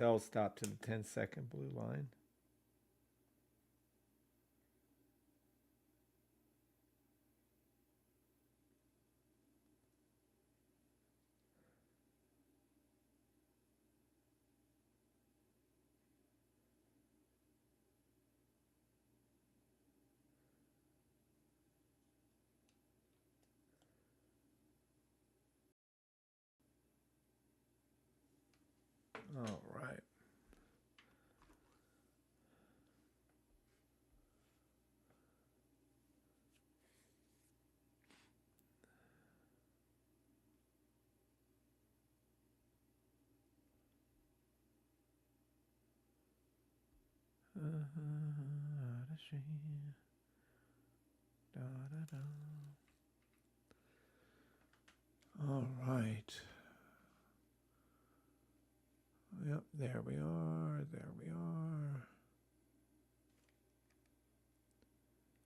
Sell stop to the 10-second blue line. All right. All right. Yep, there we are. There we are.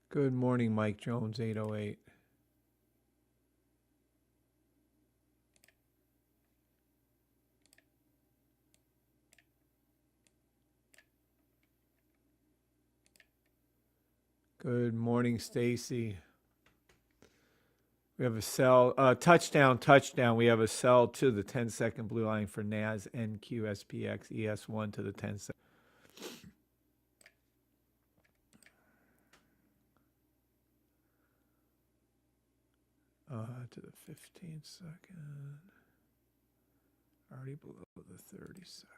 Good morning, Mike Jones, 808. Good morning, Stacy. We have a sell, touchdown. We have a sell to the 10-second blue line for NAS, NQ, SPX, ES1 to the 10-second. To the 15-second. Already below the 30-second.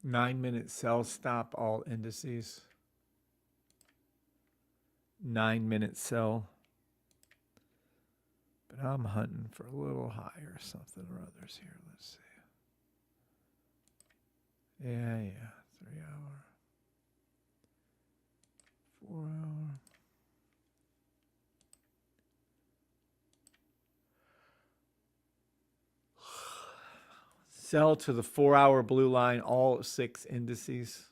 Nine-minute sell stop all indices. 9-minute sell. But I'm hunting for a little higher something or others here. Let's see. Yeah. 3 hour. 4 hour. Sell to the 4-hour blue line, all 6 indices.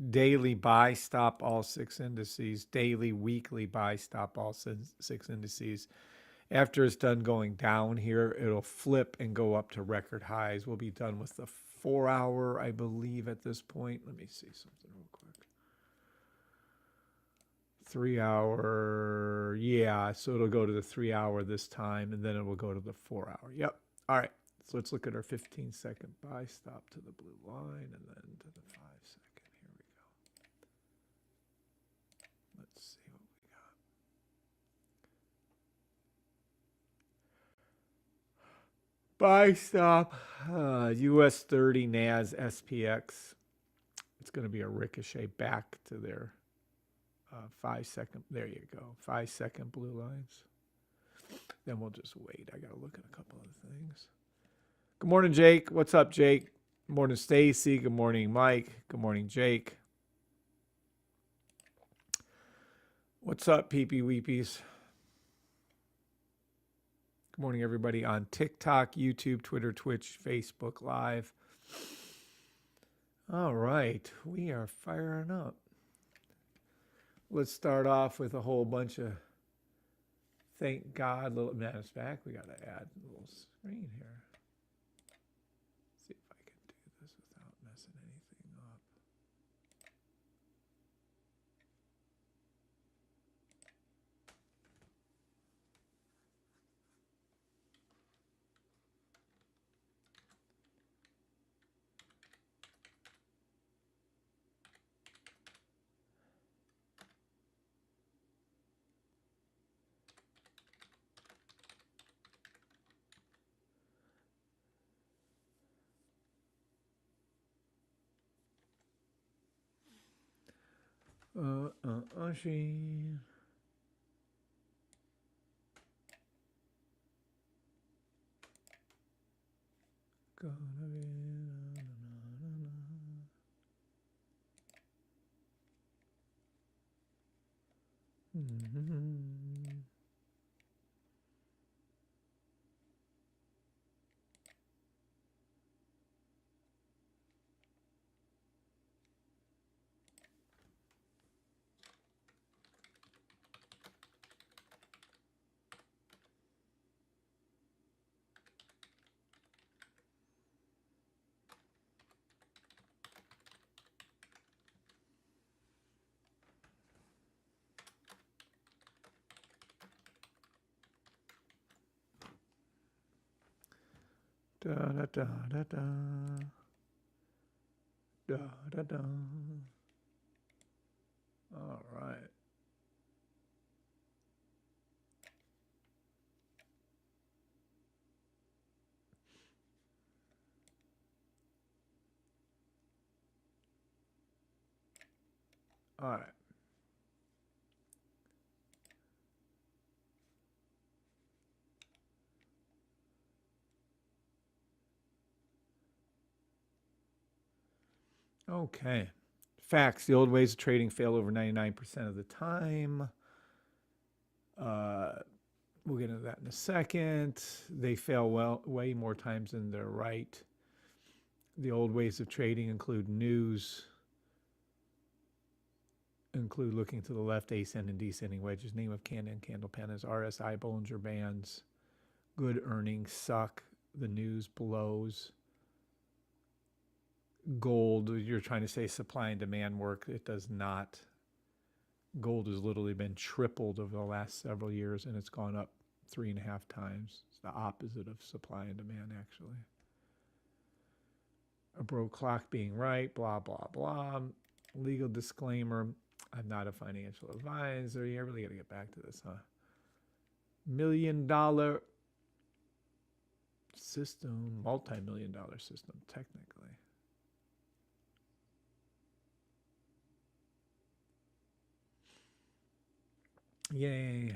Daily buy stop all 6 indices. Daily, weekly buy stop all 6 indices. After it's done going down here, it'll flip and go up to record highs. We'll be done with the 4-hour, I believe, at this point. Let me see something real quick. 3-hour, yeah. So it'll go to the 3-hour this time, and then it will go to the 4-hour. Yep. All right. So let's look at our 15-second buy stop to the blue line, and then to the 5-second. Here we go. Let's see what we got. Buy stop, US 30 NAS SPX. It's going to be a ricochet back to their 5-second. There you go. 5-second blue lines. Then we'll just wait. I got to look at a couple of things. Good morning, Jake. What's up, Jake? Good morning, Stacy. Good morning, Mike. Good morning, Jake. What's up, peepee weepies? Good morning, everybody on TikTok, YouTube, Twitter, Twitch, Facebook Live. All right, we are firing up. Let's start off with a whole bunch of thank God little matters back. We got to add a little screen here. See if I can do this without messing anything up. She. Gonna be Mhm. Da da da da da da da da. All right. All right. Okay. Facts. The old ways of trading fail over 99% of the time. Uh, we'll get into that in a second. They fail way more times than they're right. The old ways of trading include include looking to the left, ascending and descending wedges, name of candle and candle panels, RSI, Bollinger Bands, good earnings suck, the news blows. Gold, you're trying to say supply and demand work. It does not. Gold has literally been tripled over the last several years, and it's gone up 3.5 times. It's the opposite of supply and demand, actually. A broke clock being right, blah, blah, blah. Legal disclaimer, I'm not a financial advisor. You really got to get back to this, huh? $1 million system, multi-million-dollar system, technically. Yay.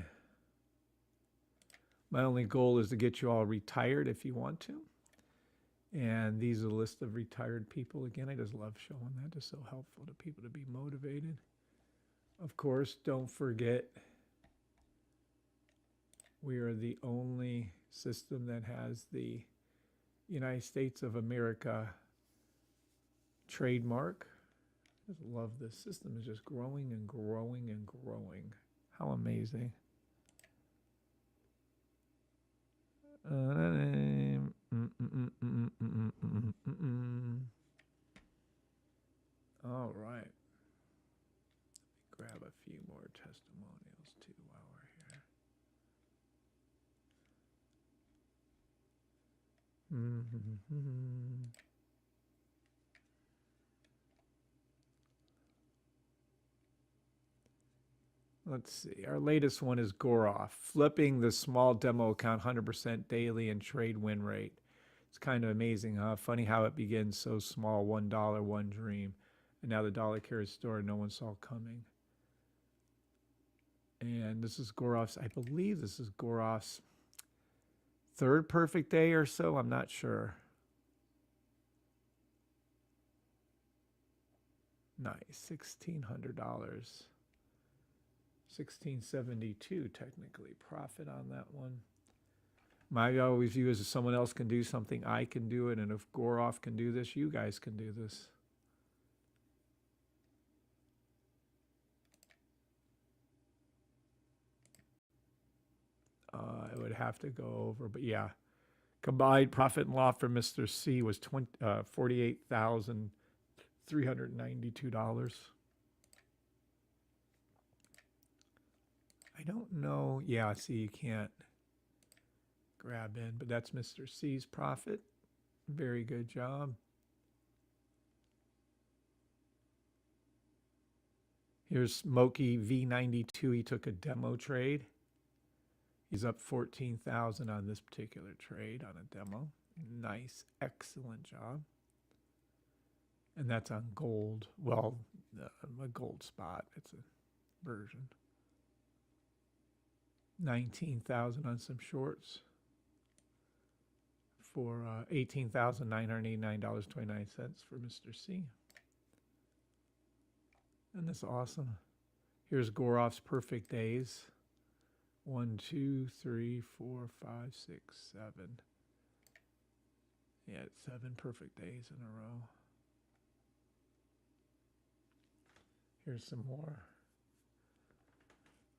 My only goal is to get you all retired if you want to. And these are a list of retired people. Again, I just love showing that. It's so helpful to people to be motivated. Of course, don't forget, we are the only system that has the United States of America trademark. I just love this system. Is just growing and growing and growing. How amazing. All right. Grab a few more testimonials too while we're here. Let's see. Our latest one is Goroff. Flipping the small demo account 100% daily and trade win rate. It's kind of amazing, huh? Funny how it begins so small, $1, one dream. And now the dollar carrier store no one saw coming. And this is Goroff's, I believe this is Goroff's third perfect day or so. I'm not sure. Nice. $1,600. 1672 technically profit on that one. My always view is if someone else can do something, I can do it. And if Goroff can do this, you guys can do this. It would have to go over, but yeah. Combined profit and loss for Mr. C was $48,392. I don't know. Yeah, see, you can't grab in, but that's Mr. C's profit. Very good job. Here's Smokey V92. He took a demo trade. He's up 14,000 on this particular trade on a demo. Nice, excellent job. And that's on gold. Well, a gold spot. It's a version. 19,000 on some shorts. for $18,989.29 for Mr. C. Isn't this awesome? Here's Goroff's perfect days. 1, 2, 3, 4, 5, 6, 7. Yeah, it's 7 perfect days in a row. Here's some more.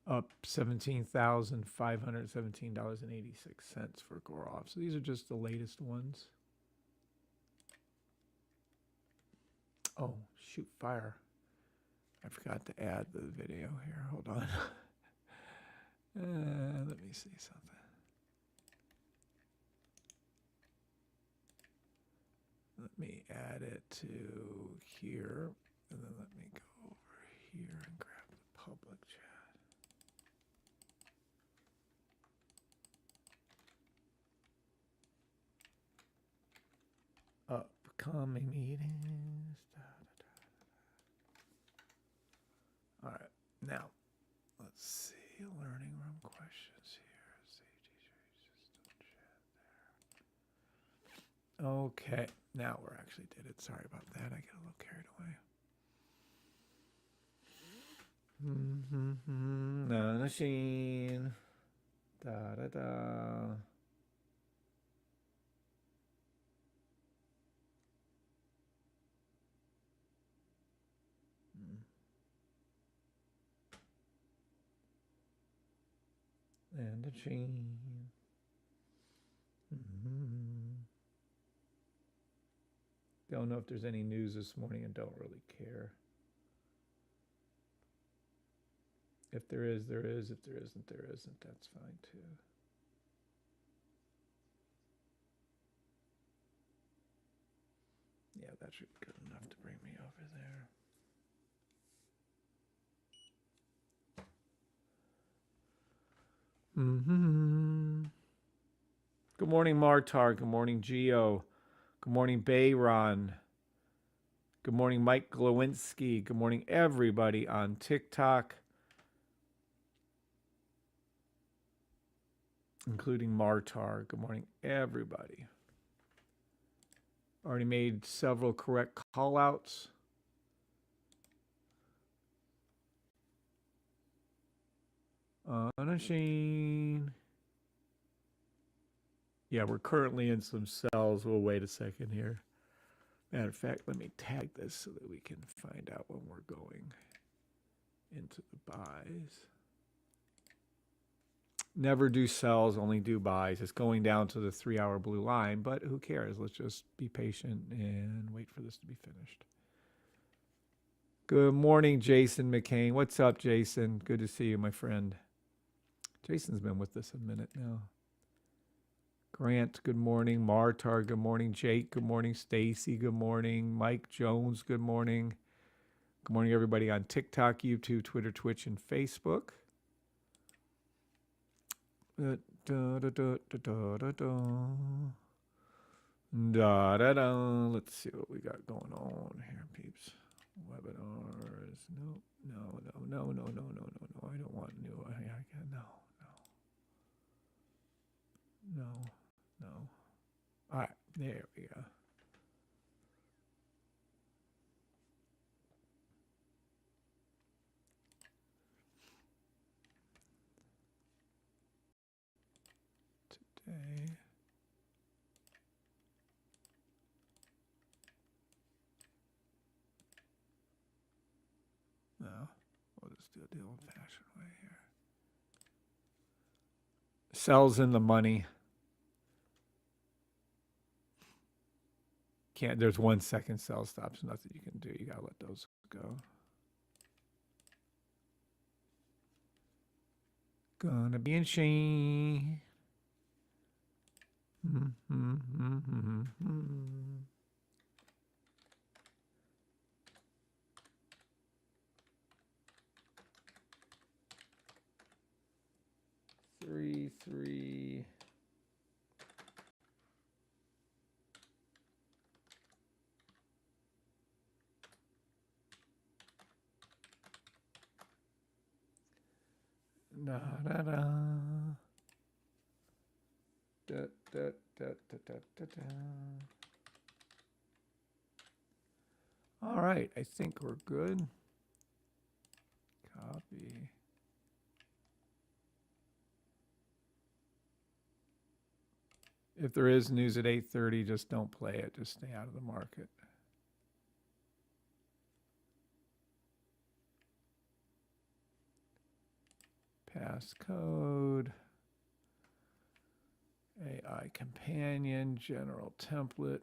Up $17,517.86 for Goroff. So these are just the latest ones. Oh, shoot, fire. I forgot to add the video here. Hold on. Let me see something. Let me add it to here, and then let me go over here and grab the public chat. Upcoming meetings. All right, now let's see. Learning room questions here. Okay, now we're actually did it. Sorry about that. I get a little carried away. Machine. Da da da. And a chain. Don't know if there's any news this morning and don't really care. If there is, there is. If there isn't, there isn't. That's fine too. Yeah, that should be good enough to bring me over there. Good morning, Martar. Good morning, Geo. Good morning, Bayron. Good morning, Mike Glowinski. Good morning, everybody on TikTok, including Martar. Good morning, everybody. Already made several correct call-outs. Machine. Yeah, we're currently in some cells. We'll wait a second here. Matter of fact, let me tag this so that we can find out when we're going into the buys. Never do sells, only do buys. It's going down to the 3-hour blue line, but who cares? Let's just be patient and wait for this to be finished. Good morning, Jason McCain. What's up, Jason? Good to see you, my friend. Jason's been with us a minute now. Grant, good morning. Martar, good morning. Jake, good morning. Stacy, good morning. Mike Jones, good morning. Good morning, everybody on TikTok, YouTube, Twitter, Twitch, and Facebook. Let's see what we got going on here, peeps. Webinars. No. I don't want new. No. All right, there we go. Today. No, we'll just do it the old-fashioned way here. Sells in the money. Can't. There's 1 second sell stops. Nothing you can do. You gotta let those go. Gonna be in shame. Three. Da, da, da, da, da, da, da. All right, I think we're good. Copy. If there is news at 8:30, just don't play it. Just stay out of the market. Passcode. AI companion, general template.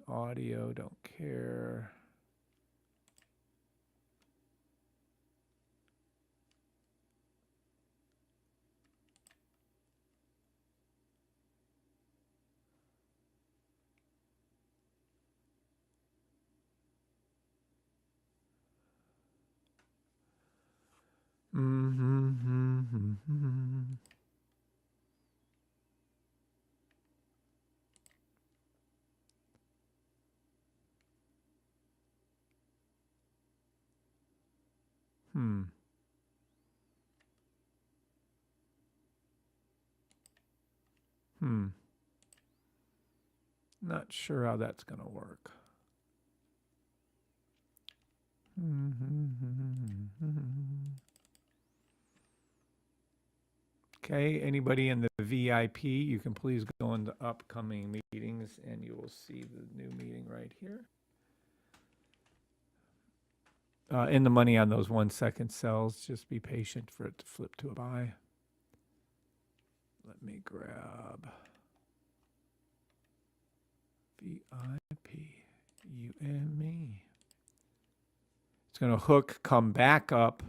Audio, don't care. Not sure how that's going to work. Okay, anybody in the VIP, you can please go into upcoming meetings and you will see the new meeting right here. In the money on those 1 second cells, just be patient for it to flip to a buy. Let me grab VIP, you and me. It's going to hook, come back up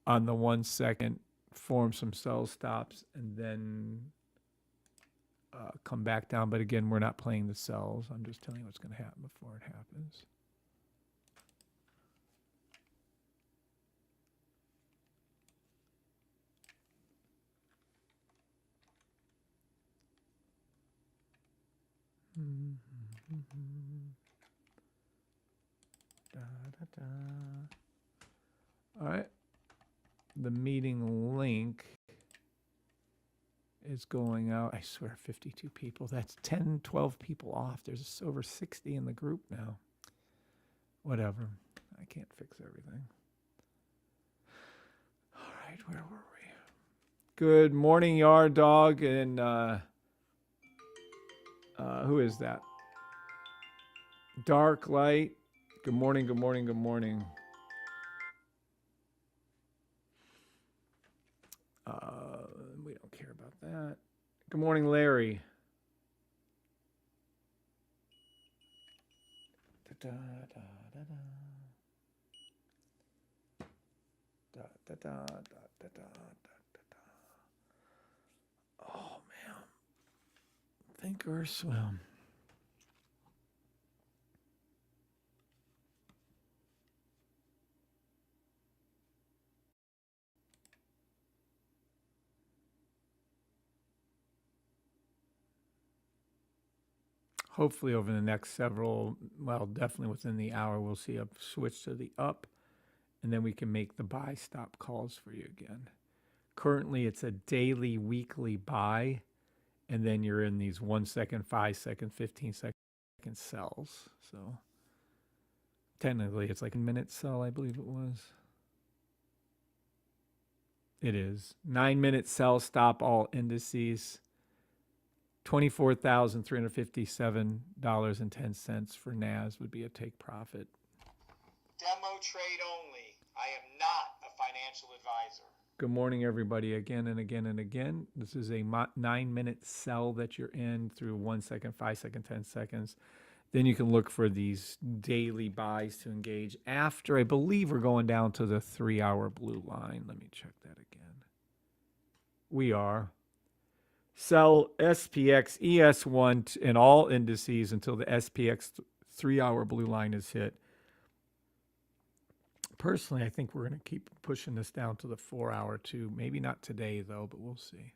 on the 1 second, form some sell stops, and then come back down. But again, we're not playing the cells. I'm just telling you what's going to happen before it happens. Da, da, da. All right. The meeting link is going out. I swear, 52 people. That's 10, 12 people off. There's over 60 in the group now. Whatever. I can't fix everything. All right, where were we? Good morning, Yard Dog. And who is that? Dark Light. Good morning, good morning, good morning. We don't care about that. Good morning, Larry. Da, da, da, da, da. Da, da, da, da, da, da, da, da. Oh, man. Think or swim. Hopefully over the next several, well, definitely within the hour, we'll see a switch to the up, and then we can make the buy stop calls for you again. Currently, it's a daily, weekly buy, and then you're in these 1 second, 5 second, 15-second sells. So technically, it's like a minute sell, I believe it was. It is. 9-minute sell stop, all indices. $24,357.10 for NAS would be a take profit. Demo trade only. I am not a financial advisor. Good morning, everybody, again and again and again. This is a 9-minute sell that you're in through 1 second, 5 second, 10 seconds. Then you can look for these daily buys to engage after, I believe we're going down to the 3-hour blue line. Let me check that again. We are. Sell SPX ES1 in all indices until the SPX 3-hour blue line is hit. Personally, I think we're going to keep pushing this down to the 4-hour too. Maybe not today, though, but we'll see.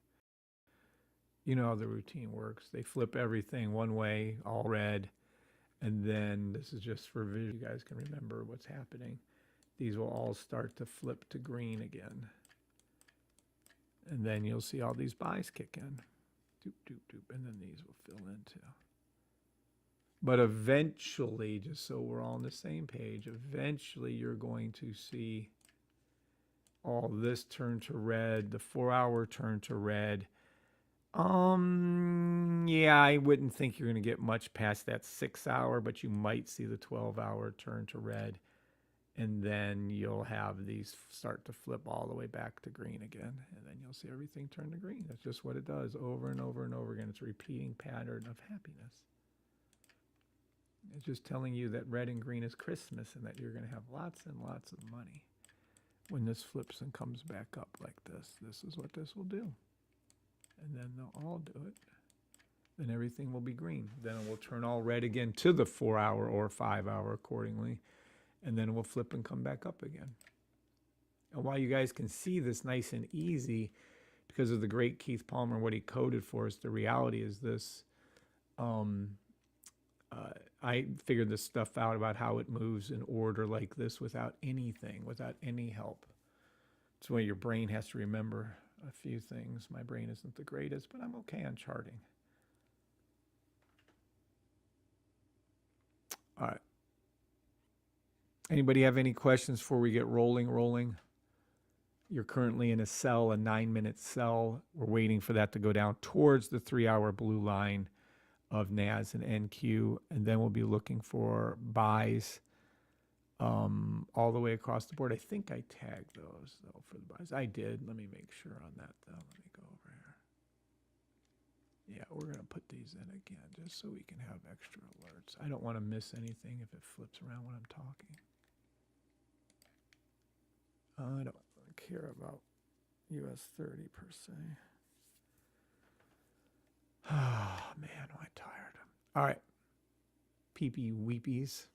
You know how the routine works. They flip everything one way, all red. And then this is just for visual. You guys can remember what's happening. These will all start to flip to green again. And then you'll see all these buys kick in. Doop, doop, doop. And then these will fill in too. But eventually, just so we're all on the same page, eventually you're going to see all this turn to red, the 4-hour turn to red. Yeah, I wouldn't think you're going to get much past that 6-hour, but you might see the 12-hour turn to red. And then you'll have these start to flip all the way back to green again. And then you'll see everything turn to green. That's just what it does over and over and over again. It's a repeating pattern of happiness. It's just telling you that red and green is Christmas and that you're going to have lots and lots of money. When this flips and comes back up like this, this is what this will do. And then they'll all do it. Then everything will be green. Then it will turn all red again to the 4-hour or 5-hour accordingly. And then it will flip and come back up again. And while you guys can see this nice and easy because of the great Keith Palmer and what he coded for us, the reality is this. I figured this stuff out about how it moves in order like this without anything, without any help. It's why your brain has to remember a few things. My brain isn't the greatest, but I'm okay on charting. All right. Anybody have any questions before we get rolling? You're currently in a sell, a 9-minute sell. We're waiting for that to go down towards the 3-hour blue line of NAS and NQ, and then we'll be looking for buys all the way across the board. I think I tagged those, though, for the buys. I did. Let me make sure on that, though. Let me go over here. Yeah, we're going to put these in again just so we can have extra alerts. I don't want to miss anything if it flips around when I'm talking. I don't care about US 30 per se. Oh, man, am I tired. All right. Peepee weepies.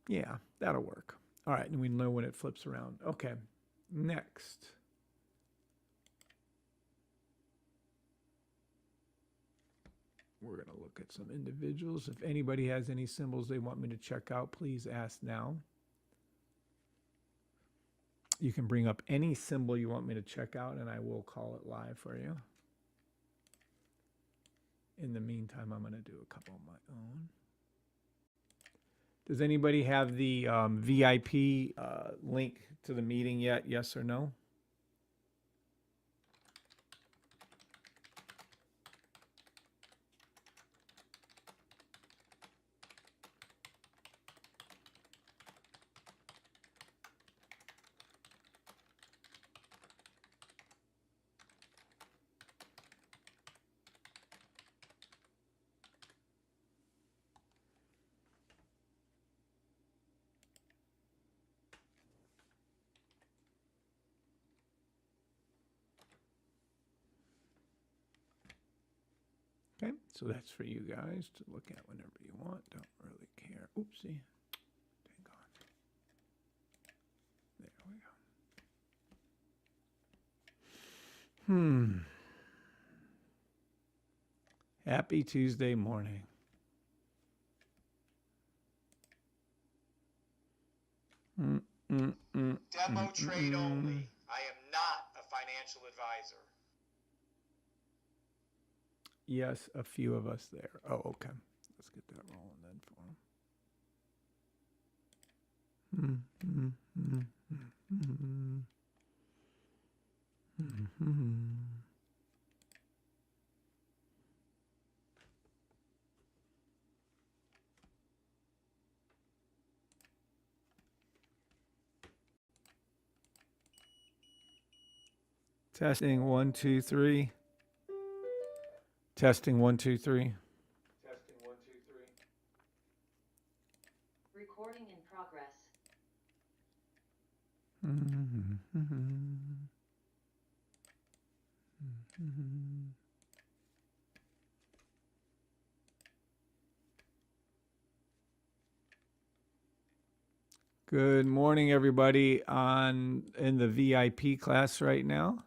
Yeah, that'll work. All right, and we know when it flips around. Okay, next. We're going to look at some individuals. If anybody has any symbols they want me to check out, please ask now. You can bring up any symbol you want me to check out, and I will call it live for you. In the meantime, I'm going to do a couple of my own. Does anybody have the VIP link to the meeting yet? Yes or no? Okay, so that's for you guys to look at whenever you want. Don't really care. Oopsie. Dang on. There we go. Happy Tuesday morning. Demo trade only. I am not a financial advisor. Yes, a few of us there. Oh, okay. Let's get that rolling then for him. Testing 1, 2, 3. Testing 1, 2, 3. Testing 1, 2, 3. Recording in progress. Good morning, everybody in the VIP class right now.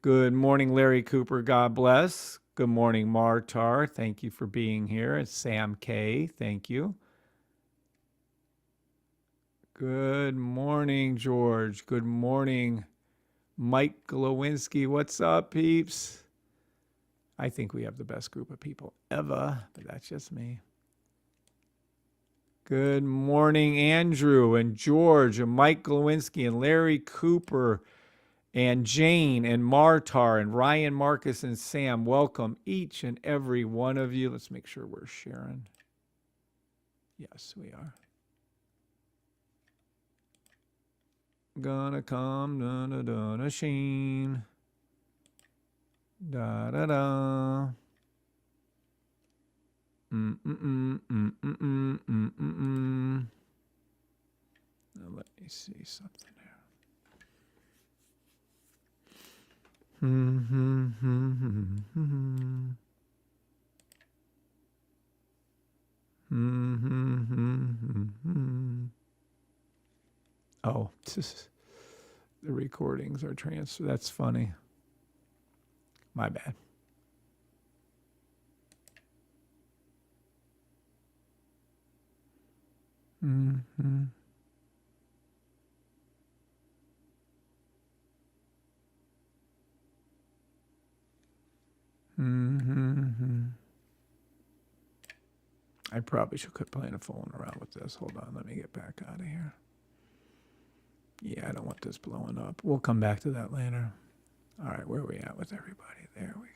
Good morning, Larry Cooper. God bless. Good morning, Martar. Thank you for being here. It's Sam K. Thank you. Good morning, George. Good morning, Mike Glowinski. What's up, peeps? I think we have the best group of people ever, but that's just me. Good morning, Andrew and George and Mike Glowinski and Larry Cooper and Jane and Martar and Ryan, Marcus, and Sam. Welcome, each and every one of you. Let's make sure we're sharing. Yes, we are. Gonna come, da-da-da, Sheen. Da-da-da. Now let me see something here. Oh, the recordings are transferred. That's funny. My bad. I probably should quit playing a phone around with this. Hold on, let me get back out of here. Yeah, I don't want this blowing up. We'll come back to that later. All right, where are we at with everybody? There we go.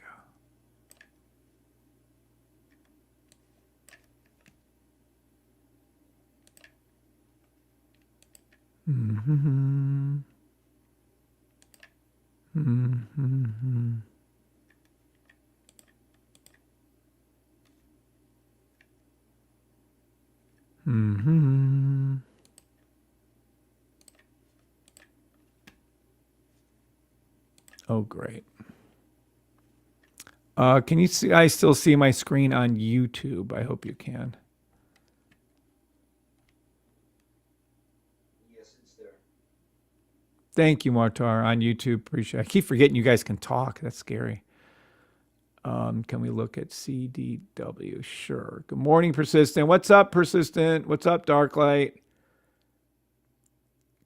Oh, great. Can you see? I still see my screen on YouTube. I hope you can. Yes, it's there. Thank you, Martar, on YouTube. Appreciate it. I keep forgetting you guys can talk. That's scary. Can we look at CDW? Sure. Good morning, Persistent. What's up, Persistent? What's up, Darklight?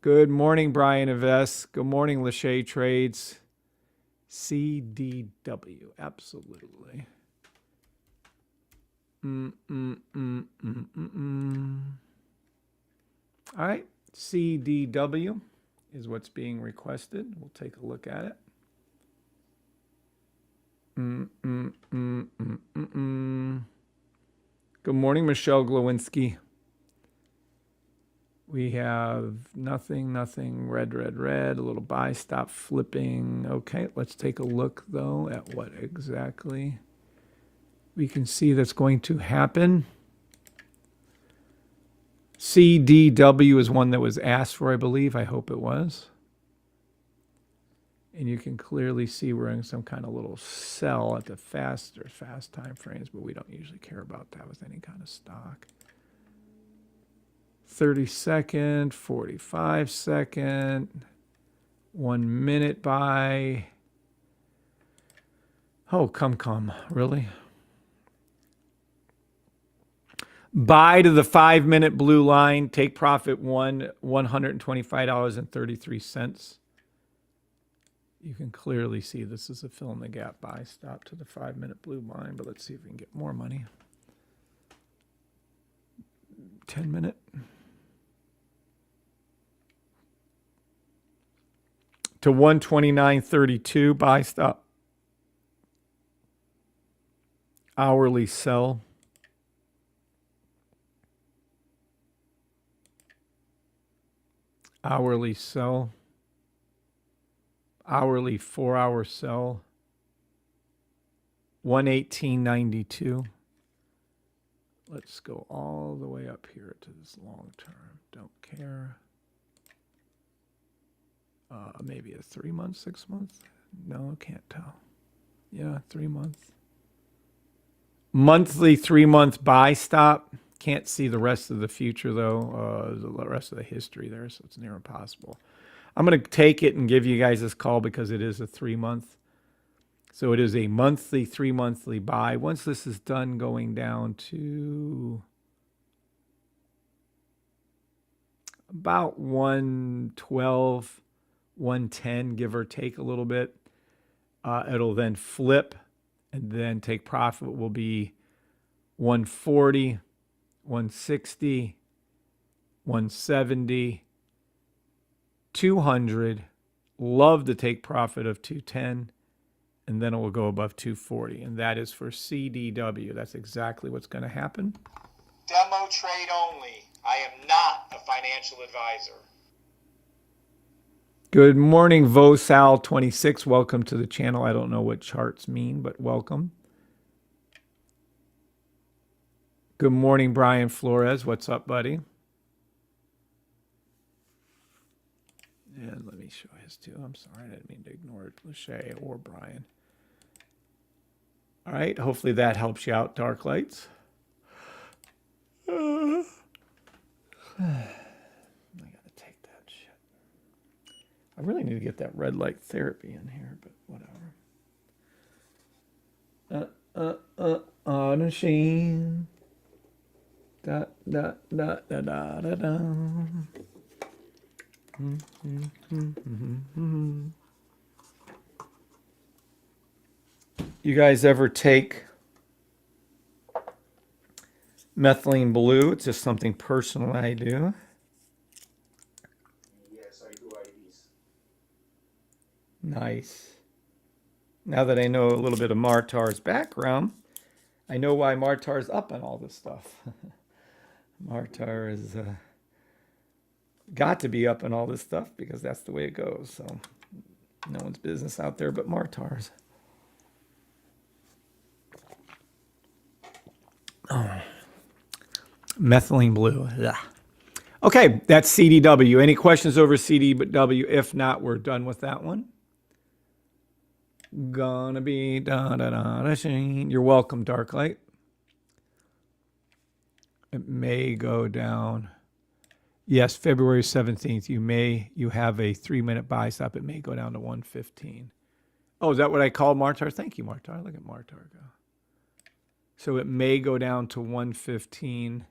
Good morning, Brian Yves. Good morning, Lachey Trades. CDW, absolutely. All right, CDW is what's being requested. We'll take a look at it. Good morning, Michelle Glowinski. We have nothing, red, a little buy, stop flipping. Okay, let's take a look, though, at what exactly we can see that's going to happen. CDW is one that was asked for, I believe. I hope it was. And you can clearly see we're in some kind of little sell at the fast time frames, but we don't usually care about that with any kind of stock. 30-second, 45-second, 1 minute buy. Oh, come, really? Buy to the 5-minute blue line, take profit $125.33. You can clearly see this is a fill in the gap buy stop to the 5-minute blue line, but let's see if we can get more money. 10-minute. To 129.32 buy stop. Hourly sell. Hourly sell. Hourly 4-hour sell. 118.92. Let's go all the way up here to this long term. Don't care. Maybe a 3-month, 6-month? No, can't tell. Yeah, 3 months. Monthly 3-month buy stop. Can't see the rest of the future, though. The rest of the history there, so it's near impossible. I'm going to take it and give you guys this call because it is a 3-month. So it is a monthly, 3-monthly buy. Once this is done, going down to about 112, 110, give or take a little bit. It'll then flip, and then take profit will be 140, 160, 170, 200. Love to take profit of 210, and then it will go above 240. And that is for CDW. That's exactly what's going to happen. Demo trade only. I am not a financial advisor. Good morning, Vosal26. Welcome to the channel. I don't know what charts mean, but welcome. Good morning, Brian Flores. What's up, buddy? And let me show his too. I'm sorry, I didn't mean to ignore it. Lachey or Brian. All right, hopefully that helps you out, Dark Lights. I gotta take that shit. I really need to get that red light therapy in here, but whatever. Machine. Da da da da da da da. You guys ever take methylene blue? It's just something personal I do. Yes, I do IVs. Nice. Now that I know a little bit of Martar's background, I know why Martar's up on all this stuff. Martar is got to be up on all this stuff because that's the way it goes. So no one's business out there but Martar's. Oh. Methylene blue. Ugh. Okay, that's CDW. Any questions over CDW? If not, we're done with that one. Gonna be da da da da. You're welcome, Darklight. It may go down. Yes, February 17th. You have a 3-minute buy stop. It may go down to 115. Oh, is that what I called Martar? Thank you, Martar. Look at Martar go. So it may go down to 115.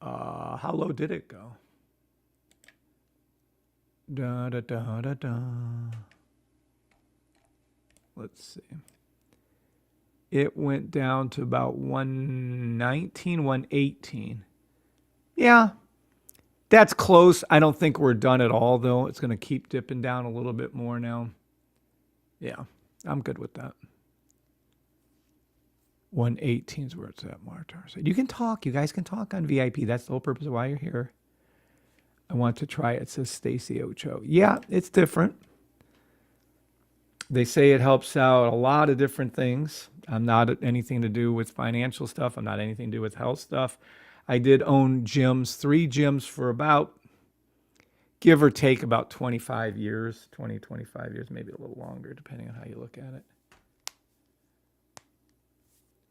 How low did it go? Da da da da da. Let's see. It went down to about 119, 118. Yeah, that's close. I don't think we're done at all, though. It's going to keep dipping down a little bit more now. Yeah, I'm good with that. 118 is where it's at, Martar said. You can talk. You guys can talk on VIP. That's the whole purpose of why you're here. I want to try it, says Stacy Ocho. Yeah, it's different. They say it helps out a lot of different things. I'm not anything to do with financial stuff. I'm not anything to do with health stuff. I did own gyms, 3 gyms for about, give or take, about 25 years, 20, 25 years, maybe a little longer, depending on how you look at it.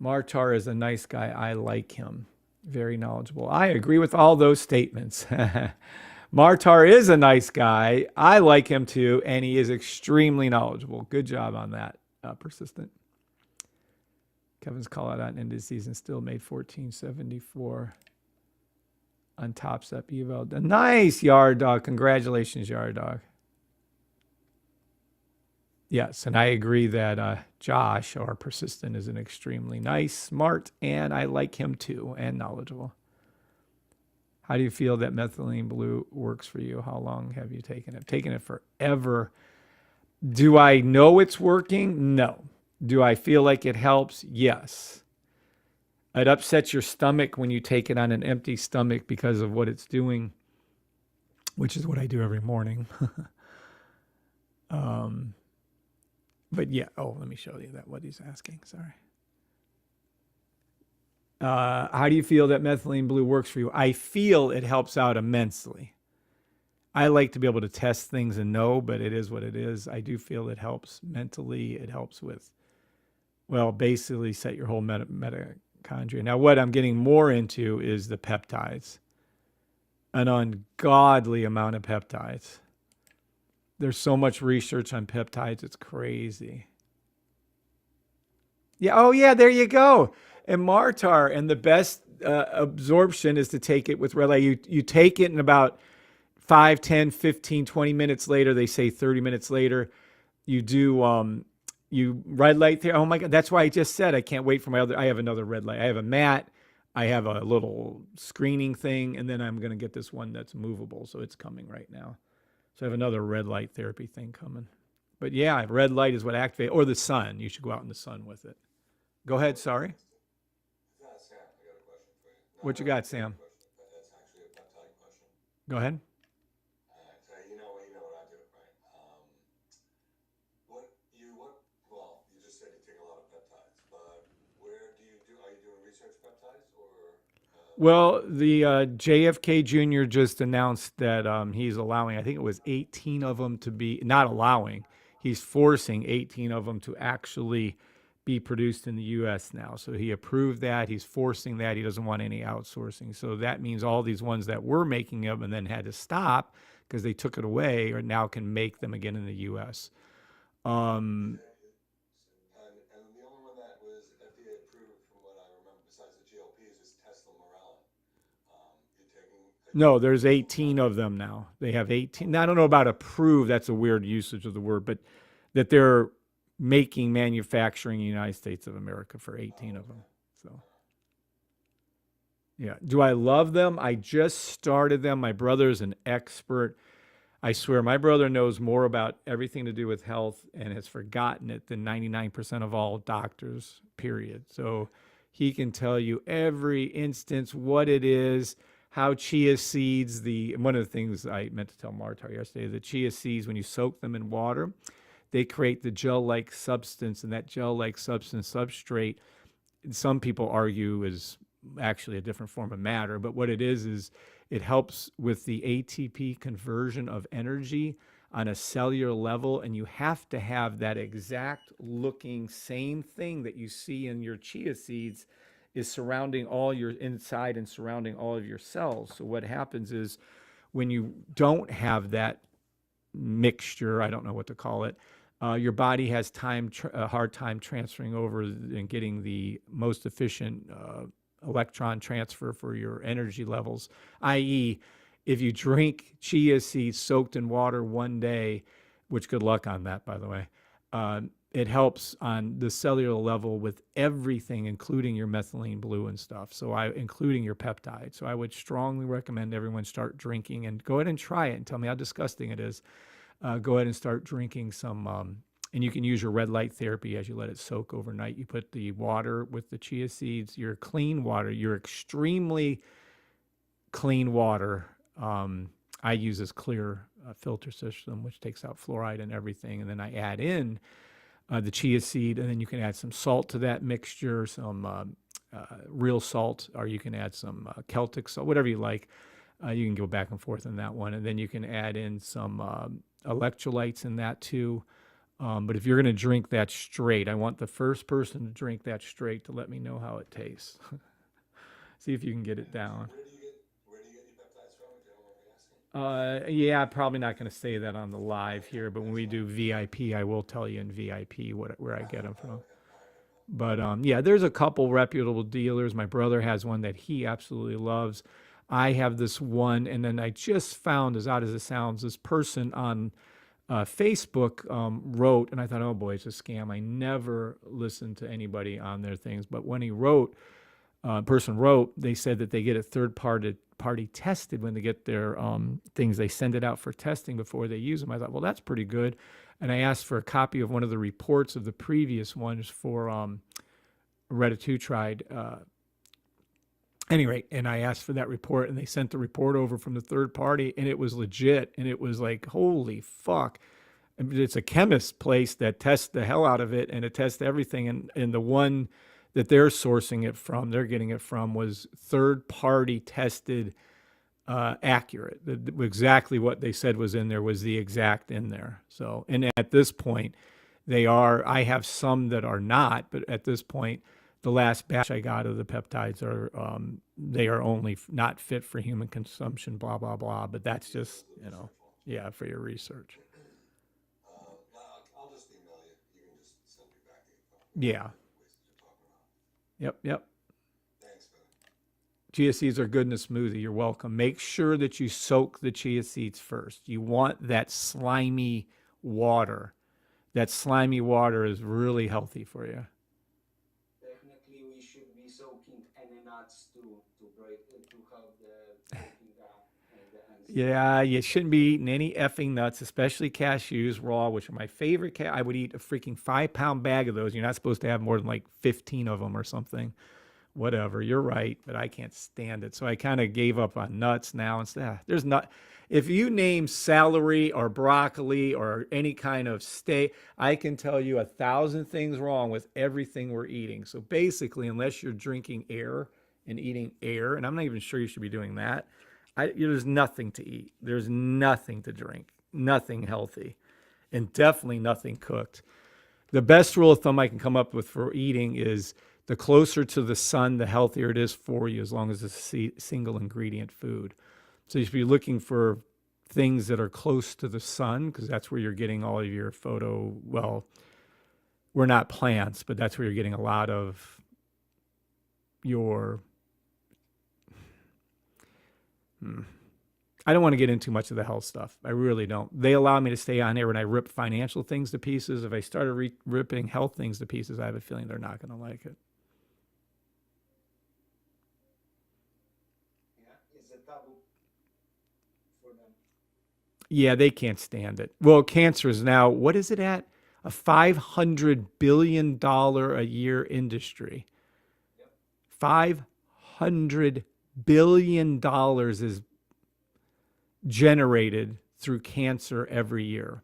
Martar is a nice guy. I like him. Very knowledgeable. I agree with all those statements. Martar is a nice guy. I like him too, and he is extremely knowledgeable. Good job on that, Persistent. Kevin's call out on end of season still made 1474 on Top Step Evo. Nice, Yard Dog. Congratulations, Yard Dog. Yes, and I agree that Josh, or Persistent, is an extremely nice, smart, and I like him too, and knowledgeable. How do you feel that methylene blue works for you? How long have you taken it? I've taken it forever. Do I know it's working? No. Do I feel like it helps? Yes. It upsets your stomach when you take it on an empty stomach because of what it's doing, which is what I do every morning. But yeah, let me show you that what he's asking. Sorry. How do you feel that methylene blue works for you? I feel it helps out immensely. I like to be able to test things and know, but it is what it is. I do feel it helps mentally. It helps with, well, basically set your whole mitochondria. Now, what I'm getting more into is the peptides. An ungodly amount of peptides. There's so much research on peptides. It's crazy. Yeah. Oh, yeah. There you go. And Martar, and the best absorption is to take it with red light. You take it in about 5, 10, 15, 20 minutes later. They say 30 minutes later. You do you red light there. Oh my God. That's why I just said I can't wait for my other. I have another red light. I have a mat. I have a little screening thing, and then I'm going to get this one that's movable. So it's coming right now. So I have another red light therapy thing coming. But yeah, red light is what activates, or the sun. You should go out in the sun with it. Go ahead. Sorry. Yeah, Sam, I got a question for you. What Not you really a got, therapy Sam? question, but that's actually a peptide question. Go ahead. So you know what I do, right? Well, you just said you take a lot of peptides, but where do you do, are you doing research peptides or, Well, the JFK Jr. just announced that he's allowing, I think it was 18 of them to be, not allowing, he's forcing 18 of them to actually be produced in the US now. So he approved that. He's forcing that. He doesn't want any outsourcing. So that means all these ones that were making them and then had to stop because they took it away or now can make them again in the US. Um, and the only one that was FDA approved from what I remember besides the GLPs is Tesla Morelin. You're taking, No, there's 18 of them now. They have 18. Now, I don't know about approved. That's a weird usage of the word, but that they're making manufacturing in the United States of America for 18 of them. So, yeah. Do I love them? I just started them. My brother's an expert. I swear, my brother knows more about everything to do with health and has forgotten it than 99% of all doctors, period. So he can tell you every instance, what it is, how chia seeds, one of the things I meant to tell Martar yesterday, the chia seeds, when you soak them in water, they create the gel-like substance, and that gel-like substance substrate, some people argue is actually a different form of matter, but what it is it helps with the ATP conversion of energy on a cellular level, and you have to have that exact looking same thing that you see in your chia seeds is surrounding all your inside and surrounding all of your cells. So what happens is when you don't have that mixture, I don't know what to call it, your body has a hard time transferring over and getting the most efficient electron transfer for your energy levels, i.e., if you drink chia seeds soaked in water one day, which good luck on that, by the way, it helps on the cellular level with everything, including your methylene blue and stuff. So including your peptide. So I would strongly recommend everyone start drinking, and go ahead and try it and tell me how disgusting it is. Go ahead and start drinking some, and you can use your red light therapy as you let it soak overnight. You put the water with the chia seeds, your clean water, your extremely clean water. I use this clear filter system, which takes out fluoride and everything. And then I add in the chia seed, and then you can add some salt to that mixture, some real salt, or you can add some Celtic salt, whatever you like. You can go back and forth on that one. And then you can add in some electrolytes in that too. But if you're going to drink that straight, I want the first person to drink that straight to let me know how it tastes. See if you can get it down. where do you get your peptides from, if you don't mind me asking? Yeah, probably not going to say that on the live here, but when we do VIP, I will tell you in VIP where I get them from. But yeah, there's a couple reputable dealers. My brother has one that he absolutely loves. I have this one, and then I just found, as odd as it sounds, this person on Facebook wrote, and I thought, oh boy, it's a scam. I never listened to anybody on their things, but when he wrote, person wrote, they said that they get a third party tested when they get their things. They send it out for testing before they use them. I thought, well, that's pretty good. And I asked for a copy of one of the reports of the previous ones for retatrutide. Anyway, and I asked for that report, and they sent the report over from the third party, and it was legit. And it was like, holy fuck. I mean, it's a chemist place that tests the hell out of it, and it tests everything. And the one that they're sourcing it from, they're getting it from, was third party tested, accurate. Exactly what they said was in there was the exact in there. So, and at this point, I have some that are not, but at this point, the last batch I got of the peptides they are only not fit for human consumption, blah, blah, blah. But that's just, yeah, for your research. Yeah. wastage you're talking about. Yep. Yep. Thanks, man. Chia seeds are good in a smoothie. You're welcome. Make sure that you soak the chia seeds first. You want that slimy water. That slimy water is really healthy for you. Definitely, we should be soaking any nuts to break to help the breaking down and the enzymes. Yeah, you shouldn't be eating any effing nuts, especially cashews raw, which are my favorite. I would eat a freaking 5-pound bag of those. You're not supposed to have more than like 15 of them or something. Whatever, you're right, but I can't stand it. So I kind of gave up on nuts now. Instead, there's not. If you name celery or broccoli or any kind of steak, I can tell you 1,000 things wrong with everything we're eating. So basically, unless you're drinking air and eating air, and I'm not even sure you should be doing that, there's nothing to eat. There's nothing to drink, nothing healthy, and definitely nothing cooked. The best rule of thumb I can come up with for eating is the closer to the sun, the healthier it is for you, as long as it's a single ingredient food. So you should be looking for things that are close to the sun, because that's where you're getting all of your well, we're not plants, but that's where you're getting a lot of your, I don't want to get into much of the health stuff. I really don't. They allow me to stay on here when I rip financial things to pieces. If I started ripping health things to pieces, I have a feeling they're not going to like it. Yeah, it's a taboo for them. Yeah, they can't stand it. Well, cancer is now, what is it at? A $500 billion a year industry. $500 billion is generated through cancer every year.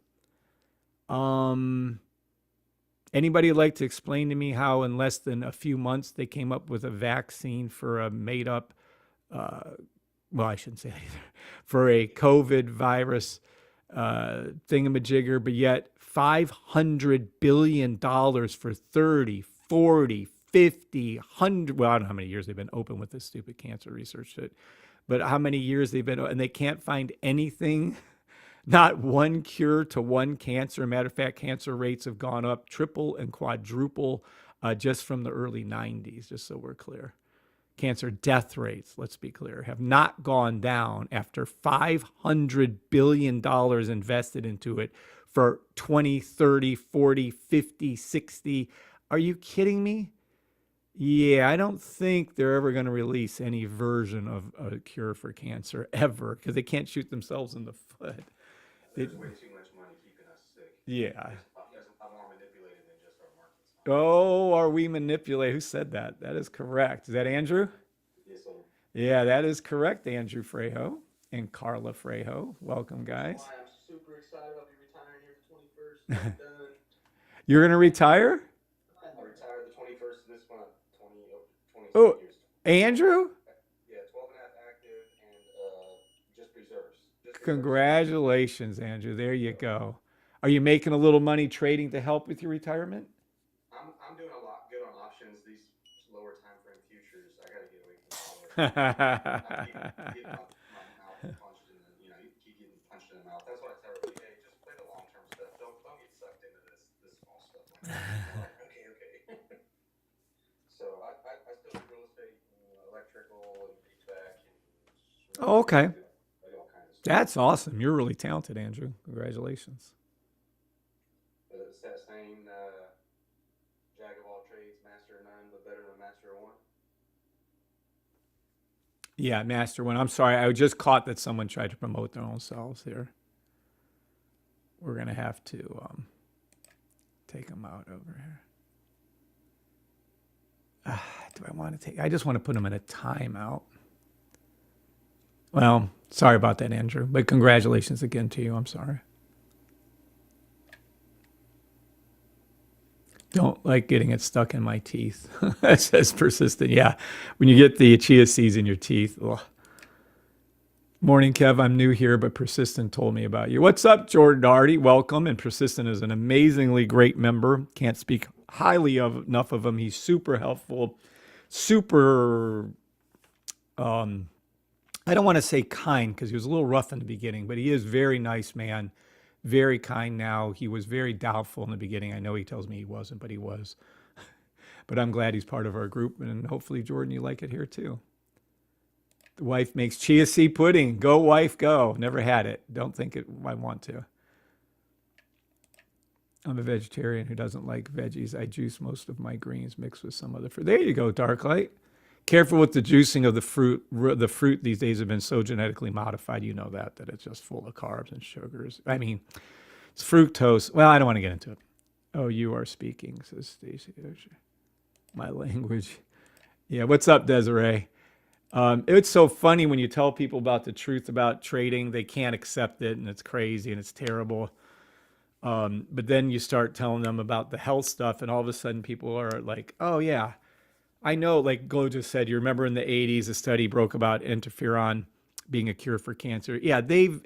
Anybody like to explain to me how in less than a few months they came up with a vaccine for a made up, well, I shouldn't say that either, for a COVID virus thingamajigger, but yet $500 billion for 30, 40, 50, 100, well, I don't know how many years they've been open with this stupid cancer research shit, but how many years they've been, and they can't find anything, not one cure to one cancer. Matter of fact, cancer rates have gone up triple and quadruple just from the early 90s, just so we're clear. Cancer death rates, let's be clear, have not gone down after $500 billion invested into it for 20, 30, 40, 50, 60. Are you kidding me? Yeah, I don't think they're ever going to release any version of a cure for cancer ever, because they can't shoot themselves in the foot. There's way too much money keeping us sick. Yeah. I'm more manipulated than just our markets. Oh, are we manipulate? Who said that? That is correct. Is that Andrew? Yes, sir. Yeah, that is correct, Andrew Frejo and Carla Frejo. Welcome, guys. Why I'm super excited. I'll be retiring here the 21st. I'm done. You're going to retire? I retired the 21st of this month. 20 Oh, years. Andrew? Yeah, 12 and a half active and just reserves. Congratulations, Andrew. There you go. Are you making a little money trading to help with your retirement? I'm doing a lot good on options. These lower time frame futures, I got to get away from all keep my mouth punched in the, you keep getting punched in the mouth. That's why I tell everybody, hey, just play the long term stuff. Don't get sucked into this small stuff. Okay. So I still do real estate, electrical, and HVAC, and Oh, okay. I do all kinds of stuff. That's awesome. You're really talented, Andrew. Congratulations. But it's that same jack of all trades, master of none, but better than master of one. Yeah, Master One. I'm sorry. I just caught that someone tried to promote their own selves here. We're going to have to take them out over here. Do I want to take? I just want to put them in a timeout. Well, sorry about that, Andrew. But congratulations again to you. I'm sorry. Don't like getting it stuck in my teeth. That says persistent. Yeah. When you get the chia seeds in your teeth. Ugh. Morning, Kev. I'm new here, but Persistent told me about you. What's up, Jordan Doherty? Welcome. And Persistent is an amazingly great member. Can't speak highly enough of him. He's super helpful, super, I don't want to say kind, because he was a little rough in the beginning, but he is very nice man, very kind now. He was very doubtful in the beginning. I know he tells me he wasn't, but he was. But I'm glad he's part of our group, and hopefully, Jordan, you like it here too. The wife makes chia seed pudding. Go, wife, go. Never had it. Don't think I want to. I'm a vegetarian who doesn't like veggies. I juice most of my greens mixed with some other fruit. There you go, Darklight. Careful with the juicing of the fruit. The fruit these days have been so genetically modified. You know that it's just full of carbs and sugars. I mean, it's fructose. Well, I don't want to get into it. Oh, you are speaking, says Stacy. My language. Yeah, what's up, Desiree? It's so funny when you tell people about the truth about trading. They can't accept it, and it's crazy, and it's terrible. But then you start telling them about the health stuff, and all of a sudden people are like, oh, yeah, I know, like Glo just said, you remember in the 80s, a study broke about interferon being a cure for cancer. Yeah, they've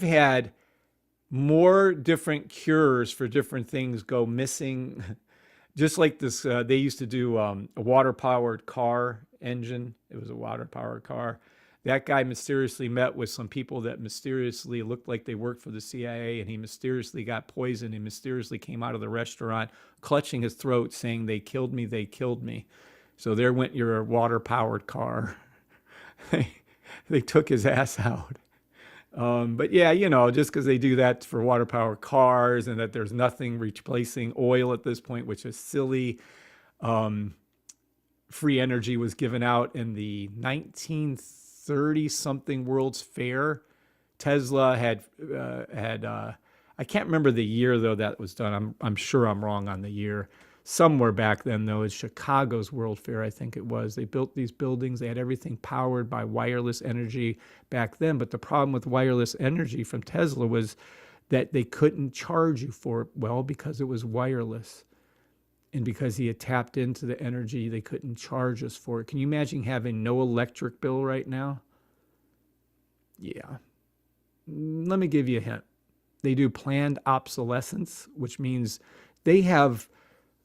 had more different cures for different things go missing. Just like this, they used to do a water-powered car engine. It was a water-powered car. That guy mysteriously met with some people that mysteriously looked like they worked for the CIA, and he mysteriously got poisoned. He mysteriously came out of the restaurant clutching his throat saying, they killed me, they killed me. So there went your water-powered car. They took his ass out. But yeah, just because they do that for water-powered cars and that there's nothing replacing oil at this point, which is silly. Free energy was given out in the 1930-something World's Fair. Tesla had I can't remember the year, though, that was done. I'm sure I'm wrong on the year. Somewhere back then, though, is Chicago's World Fair, I think it was. They built these buildings. They had everything powered by wireless energy back then. But the problem with wireless energy from Tesla was that they couldn't charge you for it, well, because it was wireless. And because he had tapped into the energy, they couldn't charge us for it. Can you imagine having no electric bill right now? Yeah. Let me give you a hint. They do planned obsolescence, which means they have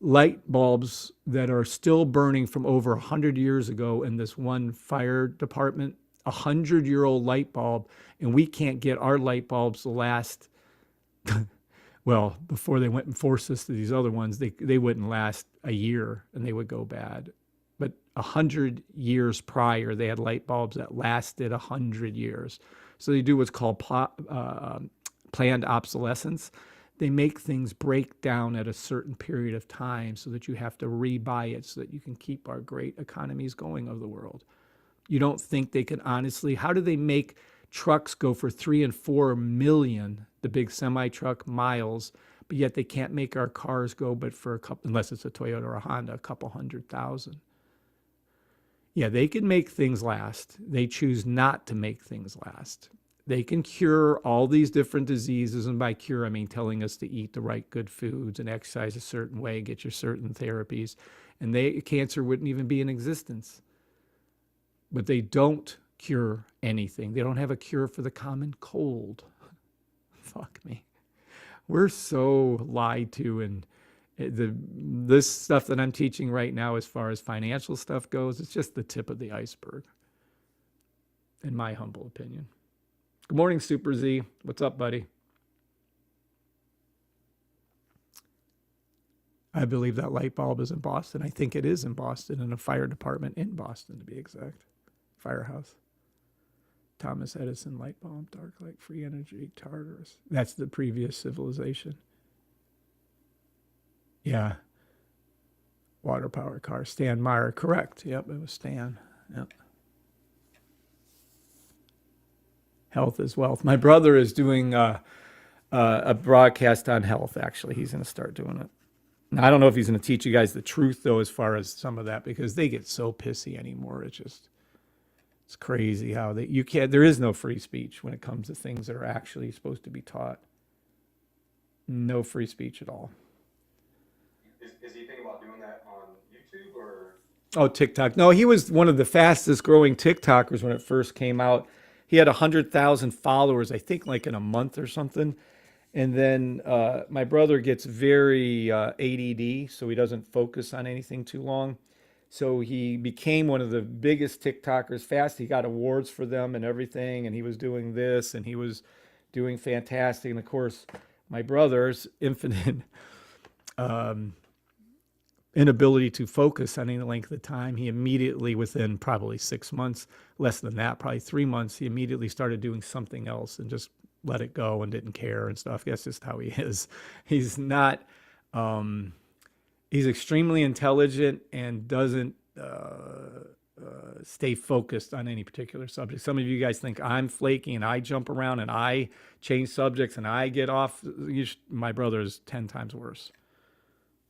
light bulbs that are still burning from over 100 years ago in this one fire department, 100-year-old light bulb, and we can't get our light bulbs to last, well, before they went and forced us to these other ones, they wouldn't last a year and they would go bad. But 100 years prior, they had light bulbs that lasted 100 years. So they do what's called planned obsolescence. They make things break down at a certain period of time so that you have to rebuy it so that you can keep our great economies going of the world. You don't think they can honestly, how do they make trucks go for 3 and 4 million, the big semi-truck miles, but yet they can't make our cars go but for a couple, unless it's a Toyota or a Honda, a couple 100,000. Yeah, they can make things last. They choose not to make things last. They can cure all these different diseases, and by cure, I mean telling us to eat the right good foods and exercise a certain way, get your certain therapies, and cancer wouldn't even be in existence. But they don't cure anything. They don't have a cure for the common cold. Fuck me. We're so lied to, and this stuff that I'm teaching right now as far as financial stuff goes, it's just the tip of the iceberg, in my humble opinion. Good morning, Super Z. What's up, buddy? I believe that light bulb is in Boston. I think it is in Boston, in a fire department in Boston, to be exact. Firehouse. Thomas Edison light bulb, dark light, free energy, Tartarus. That's the previous civilization. Yeah. Water power car. Stan Meyer. Correct. Yep, it was Stan. Yep. Health is wealth. My brother is doing a broadcast on health, actually. He's going to start doing it. Now, I don't know if he's going to teach you guys the truth, though, as far as some of that, because they get so pissy anymore. It's crazy how there is no free speech when it comes to things that are actually supposed to be taught. No free speech at all. Is he thinking about doing that on YouTube or? Oh, TikTok. No, he was one of the fastest growing TikTokers when it first came out. He had 100,000 followers, I think, like in a month or something. And then my brother gets very ADD, so he doesn't focus on anything too long. So he became one of the biggest TikTokers fast. He got awards for them and everything, and he was doing this, and he was doing fantastic. And of course, my brother's infinite inability to focus on any length of time, he immediately, within probably 6 months, less than that, probably 3 months, he immediately started doing something else and just let it go and didn't care and stuff. That's just how he is. He's not, he's extremely intelligent and doesn't stay focused on any particular subject. Some of you guys think I'm flaky and I jump around and I change subjects and I get off. My brother is 10 times worse.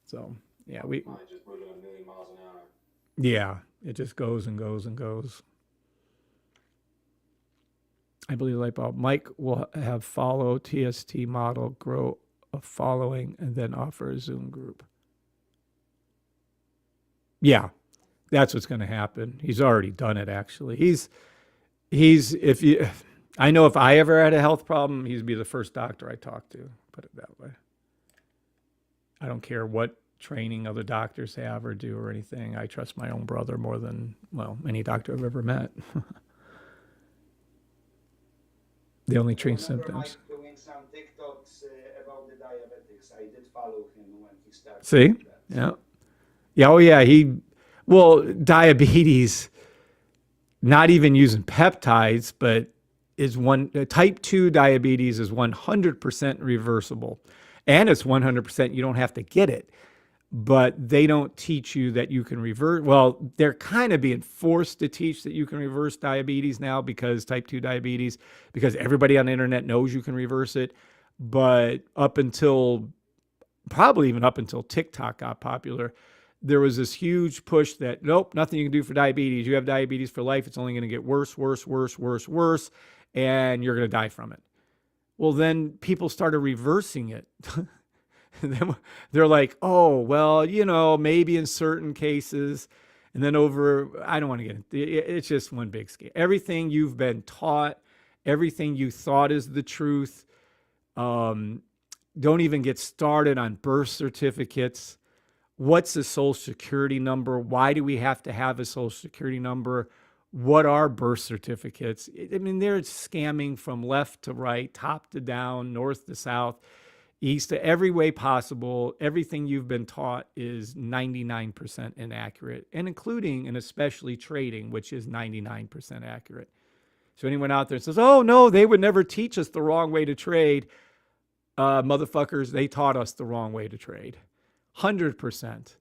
So, yeah, Mine just moving a million miles an hour. yeah, it just goes and goes and goes. I believe light bulb. Mike will have follow TST model, grow a following, and then offer a Zoom group. Yeah, that's what's going to happen. He's already done it, actually. If you, I know if I ever had a health problem, he'd be the first doctor I talk to, put it that way. I don't care what training other doctors have or do or anything. I trust my own brother more than, well, any doctor I've ever met. They only treat symptoms. Mike doing some TikToks about the diabetics. I did follow him when he started. See? doing that. Yeah. Yeah. Oh, yeah. Diabetes, not even using peptides, but type 2 diabetes is 100% reversible. And it's 100% you don't have to get it. But they don't teach you that you can reverse. Well, they're kind of being forced to teach that you can reverse diabetes now because type 2 diabetes, because everybody on the internet knows you can reverse it. But probably even up until TikTok got popular, there was this huge push that, nope, nothing you can do for diabetes. You have diabetes for life. It's only going to get worse, worse, worse, worse, worse, and you're going to die from it. Well, then people started reversing it. And then they're like, oh, well, maybe in certain cases. And then I don't want to get into it. It's just one big scale. Everything you've been taught, everything you thought is the truth. Don't even get started on birth certificates. What's a social security number? Why do we have to have a social security number? What are birth certificates? I mean, they're scamming from left to right, top to down, north to south, east to every way possible. Everything you've been taught is 99% inaccurate, and including and especially trading, which is 99% accurate. So anyone out there says, oh, no, they would never teach us the wrong way to trade. Motherfuckers, they taught us the wrong way to trade. 100%.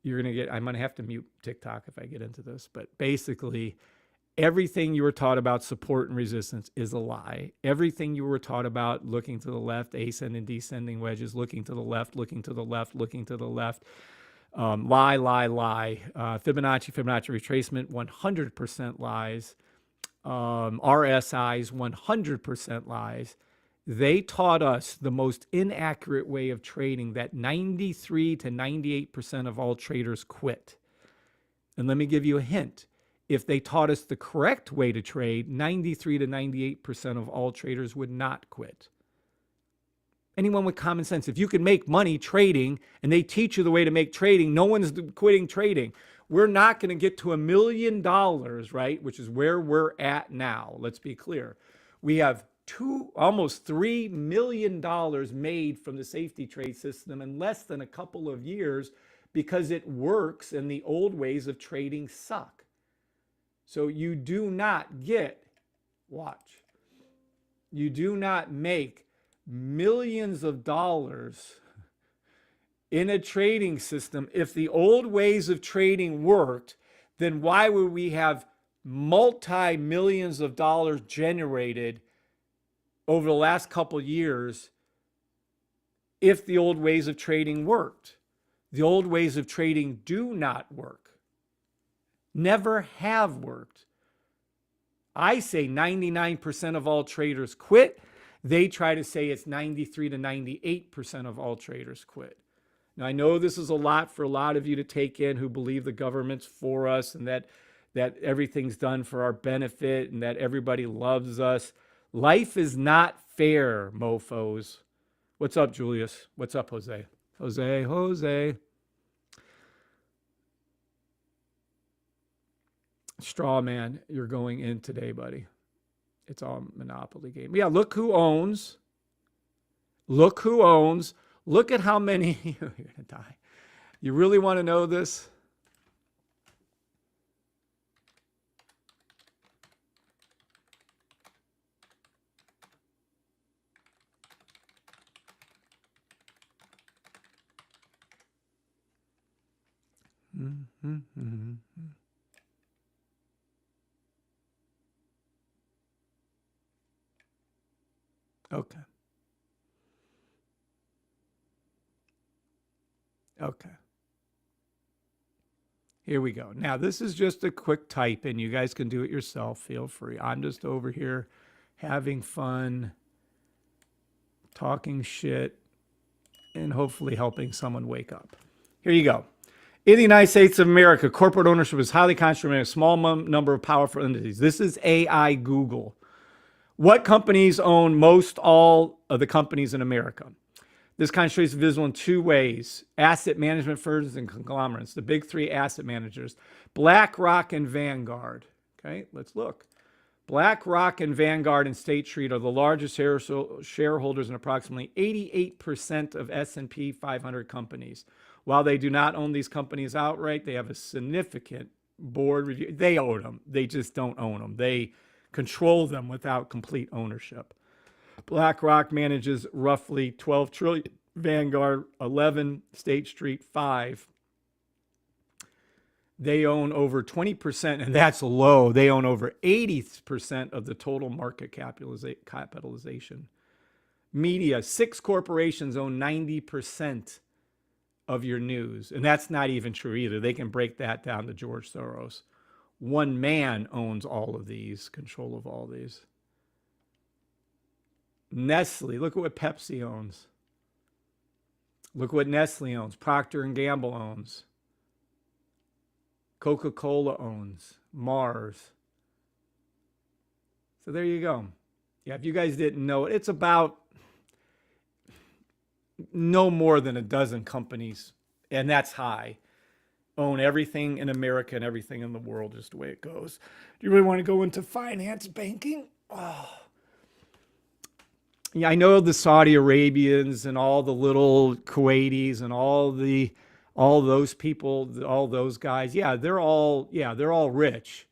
I'm going to have to mute TikTok if I get into this, but basically everything you were taught about support and resistance is a lie. Everything you were taught about looking to the left, ascending, descending wedges, looking to the left, looking to the left, looking to the left, lie. Fibonacci retracement, 100% lies. RSIs, 100% lies. They taught us the most inaccurate way of trading that 93 to 98% of all traders quit. And let me give you a hint. If they taught us the correct way to trade, 93 to 98% of all traders would not quit. Anyone with common sense, if you can make money trading and they teach you the way to make trading, no one's quitting trading. We're not going to get to $1 million, right? Which is where we're at now. Let's be clear. We have almost $3 million made from the safety trade system in less than a couple of years because it works and the old ways of trading suck. So you do not you do not make millions of dollars in a trading system. If the old ways of trading worked, then why would we have multi-millions of dollars generated over the last couple years if the old ways of trading worked? The old ways of trading do not work. Never have worked. I say 99% of all traders quit. They try to say it's 93 to 98% of all traders quit. Now, I know this is a lot for a lot of you to take in who believe the government's for us and that everything's done for our benefit and that everybody loves us. Life is not fair, mofos. What's up, Julius? What's up, Jose? Jose. Straw man, you're going in today, buddy. It's all Monopoly game. Yeah, look who owns. Look at how many, you're going to die. You really want to know this? Okay. Okay. Here we go. Now, this is just a quick type, and you guys can do it yourself. Feel free. I'm just over here having fun, talking shit, and hopefully helping someone wake up. Here you go. In the United States of America, corporate ownership is highly concentrated in a small number of powerful entities. This is AI Google. What companies own most all of the companies in America? This concentration is visible in two ways: asset management firms and conglomerates, the big three asset managers, BlackRock and Vanguard. Okay, let's look. BlackRock and Vanguard and State Street are the largest shareholders in approximately 88% of S&P 500 companies. While they do not own these companies outright, they have a significant board review. They own them. They just don't own them. They control them without complete ownership. BlackRock manages roughly 12 trillion, Vanguard 11, State Street 5. They own over 20%, and that's low. They own over 80% of the total market capitalization. Media, 6 corporations own 90% of your news, and that's not even true either. They can break that down to George Soros. One man owns all of these, control of all these. Nestle, look at what Pepsi owns. Look what Nestle owns. Procter & Gamble owns. Coca-Cola owns. Mars. So there you go. Yeah, if you guys didn't know it, it's about no more than a dozen companies, and that's high, own everything in America and everything in the world, just the way it goes. Do you really want to go into finance, banking? Oh. Yeah, I know the Saudi Arabians and all the little Kuwaitis and all those people, all those guys. Yeah, they're all rich.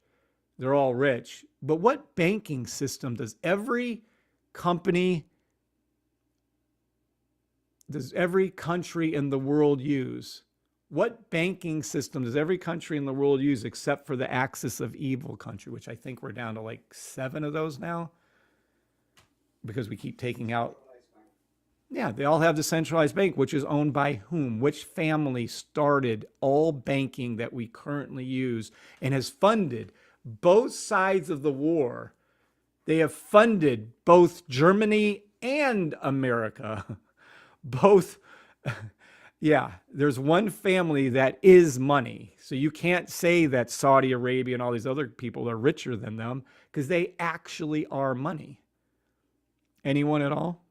They're all rich. But what banking system does every country in the world use? What banking system does every country in the world use except for the Axis of Evil country, which I think we're down to like 7 of those now because we keep taking out. Yeah, they all have the centralized bank, which is owned by whom? Which family started all banking that we currently use and has funded both sides of the war? They have funded both Germany and America. Both. Yeah, there's one family that is money. So you can't say that Saudi Arabia and all these other people are richer than them because they actually are money. Anyone at all?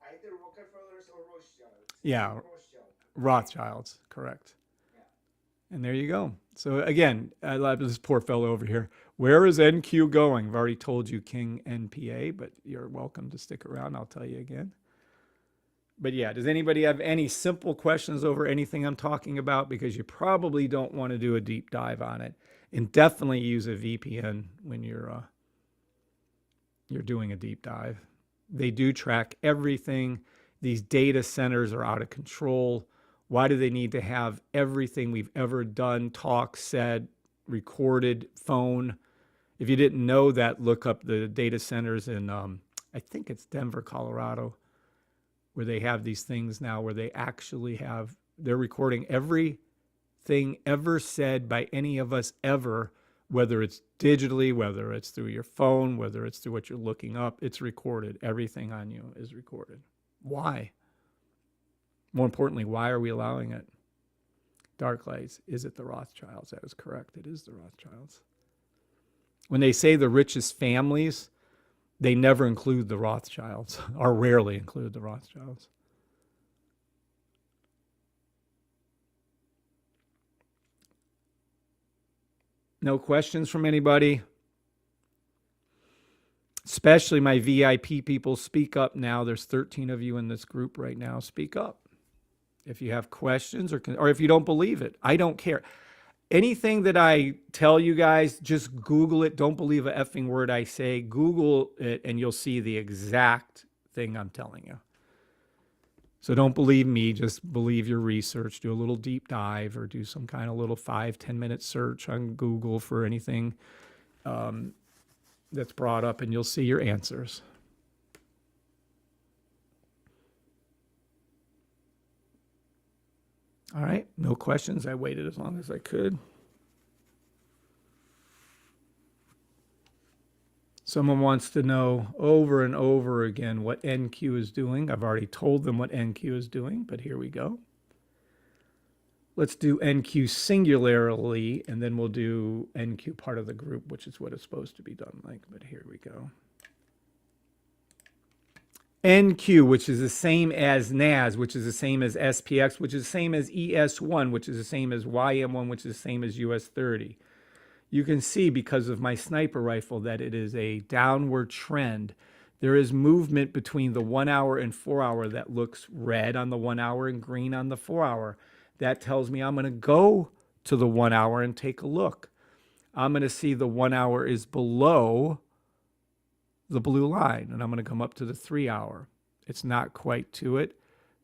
Either Rockefellers or Rothschilds. Yeah, Rothschild. Rothschilds, correct. Yeah. And there you go. So again, I love this poor fellow over here. Where is NQ going? I've already told you King NPA, but you're welcome to stick around. I'll tell you again. But yeah, does anybody have any simple questions over anything I'm talking about? Because you probably don't want to do a deep dive on it. And definitely use a VPN when you're doing a deep dive. They do track everything. These data centers are out of control. Why do they need to have everything we've ever done, talked, said, recorded, phone? If you didn't know that, look up the data centers in, I think it's Denver, Colorado, where they have these things now where they actually have, they're recording everything ever said by any of us ever, whether it's digitally, whether it's through your phone, whether it's through what you're looking up, it's recorded. Everything on you is recorded. Why? More importantly, why are we allowing it? Dark lights. Is it the Rothschilds? That is correct. It is the Rothschilds. When they say the richest families, they never include the Rothschilds, or rarely include the Rothschilds. No questions from anybody? Especially my VIP people, speak up now. There's 13 of you in this group right now. Speak up. If you have questions or if you don't believe it, I don't care. Anything that I tell you guys, just Google it. Don't believe a effing word I say. Google it and you'll see the exact thing I'm telling you. So don't believe me, just believe your research. Do a little deep dive or do some kind of little 5-10 minute search on Google for anything that's brought up and you'll see your answers. All right, no questions. I waited as long as I could. Someone wants to know over and over again what NQ is doing. I've already told them what NQ is doing, but here we go. Let's do NQ singularly, and then we'll do NQ part of the group, which is what it's supposed to be done like, but here we go. NQ, which is the same as NAS, which is the same as SPX, which is the same as ES1, which is the same as YM1, which is the same as US30. You can see because of my sniper rifle that it is a downward trend. There is movement between the 1 hour and 4 hour that looks red on the 1 hour and green on the 4 hour. That tells me I'm going to go to the 1 hour and take a look. I'm going to see the 1 hour is below the blue line, and I'm going to come up to the 3 hour. It's not quite to it.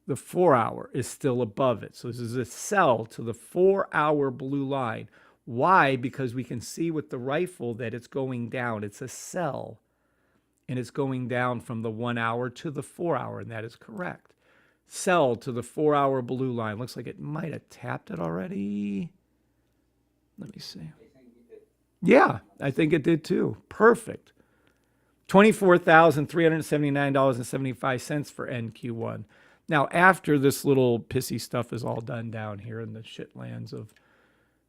The 4 hour is still above it. So this is a sell to the 4 hour blue line. Why? Because we can see with the rifle that it's going down. It's a sell, and it's going down from the 1 hour to the 4 hour, and that is correct. Sell to the 4 hour blue line. Looks like it might have tapped it already. Let me see. Yeah, I think it did too. Perfect. $24,379.75 for NQ1. Now, after this little pissy stuff is all done down here in the shitlands of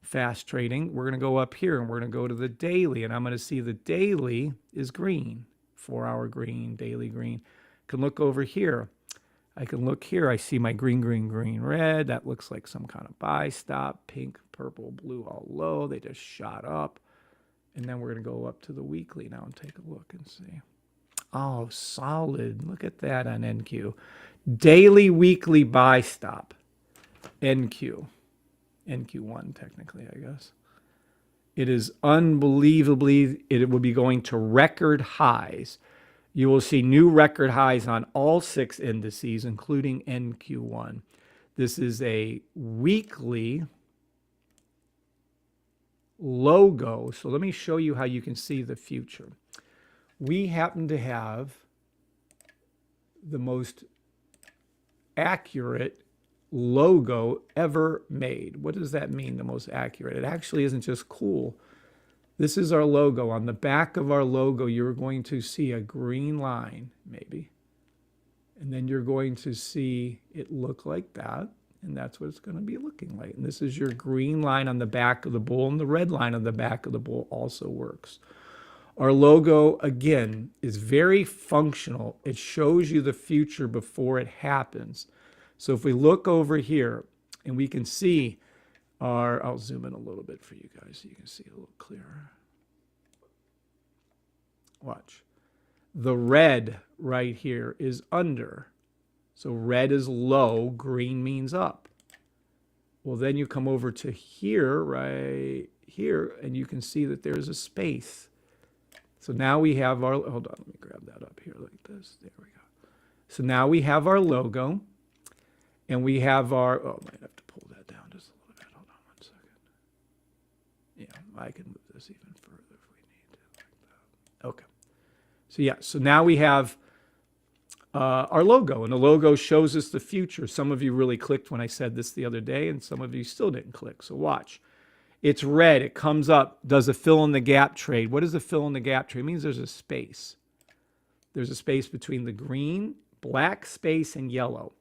fast trading, we're going to go up here and we're going to go to the daily, and I'm going to see the daily is green. 4 hour green, daily green. I can look over here. I can look here. I see my green, green, green, red. That looks like some kind of buy stop. Pink, purple, blue, all low. They just shot up. And then we're going to go up to the weekly now and take a look and see. Oh, solid. Look at that on NQ. Daily, weekly buy stop. NQ. NQ1, technically, I guess. It is unbelievably, it will be going to record highs. You will see new record highs on all 6 indices, including NQ1. This is a weekly logo. So let me show you how you can see the future. We happen to have the most accurate logo ever made. What does that mean, the most accurate? It actually isn't just cool. This is our logo. On the back of our logo, you're going to see a green line, maybe. And then you're going to see it look like that. And that's what it's going to be looking like. And this is your green line on the back of the bull, and the red line on the back of the bull also works. Our logo, again, is very functional. It shows you the future before it happens. So if we look over here, and we can see our, I'll zoom in a little bit for you guys so you can see a little clearer. Watch. The red right here is under. So red is low, green means up. Well, then you come over to here, right here, and you can see that there's a space. So now we have our, hold on, let me grab that up here like this. There we go. So now we have our logo, and we have our, oh, I might have to pull that down just a little bit. Hold on 1 second. Yeah, I can move this even further if we need to, like that. Okay. So yeah, so now we have our logo, and the logo shows us the future. Some of you really clicked when I said this the other day, and some of you still didn't click. So watch. It's red. It comes up, does a fill in the gap trade. What is a fill in the gap trade? It means there's a space. There's a space between the green, black space, and yellow.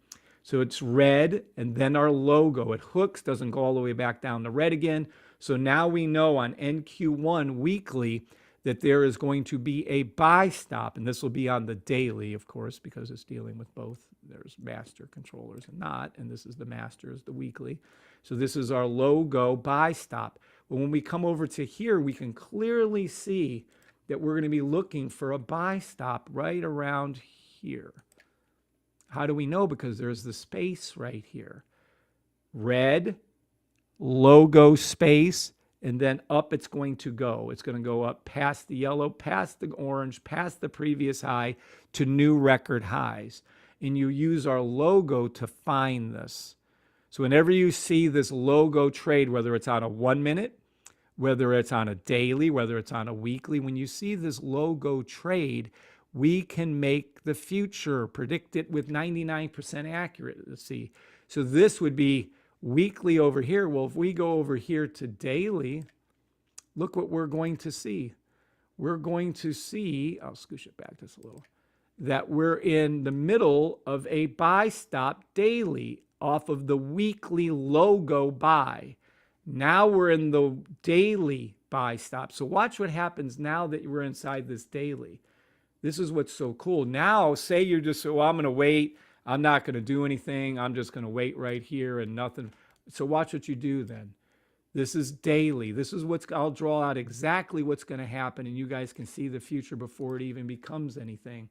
So it's red, and then our logo. It hooks, doesn't go all the way back down to red again. So now we know on NQ1 weekly that there is going to be a buy stop, and this will be on the daily, of course, because it's dealing with both. There's master controllers and not, and this is the master, is the weekly. So this is our logo buy stop. But when we come over to here, we can clearly see that we're going to be looking for a buy stop right around here. How do we know? Because there's the space right here. red, logo space, and then up it's going to go. It's going to go up past the yellow, past the orange, past the previous high to new record highs. And you use our logo to find this. So whenever you see this logo trade, whether it's on a 1 minute, whether it's on a daily, whether it's on a weekly, when you see this logo trade, we can make the future, predict it with 99% accuracy. So this would be weekly over here. Well, if we go over here to daily, look what we're going to see. We're going to see, I'll scoosh it back just a little, that we're in the middle of a buy stop daily off of the weekly logo buy. Now we're in the daily buy stop. So watch what happens now that we're inside this daily. This is what's so cool. Now, say you're just, well, I'm going to wait. I'm not going to do anything. I'm just going to wait right here and nothing. So watch what you do then. This is daily. This is what's, I'll draw out exactly what's going to happen, and you guys can see the future before it even becomes anything.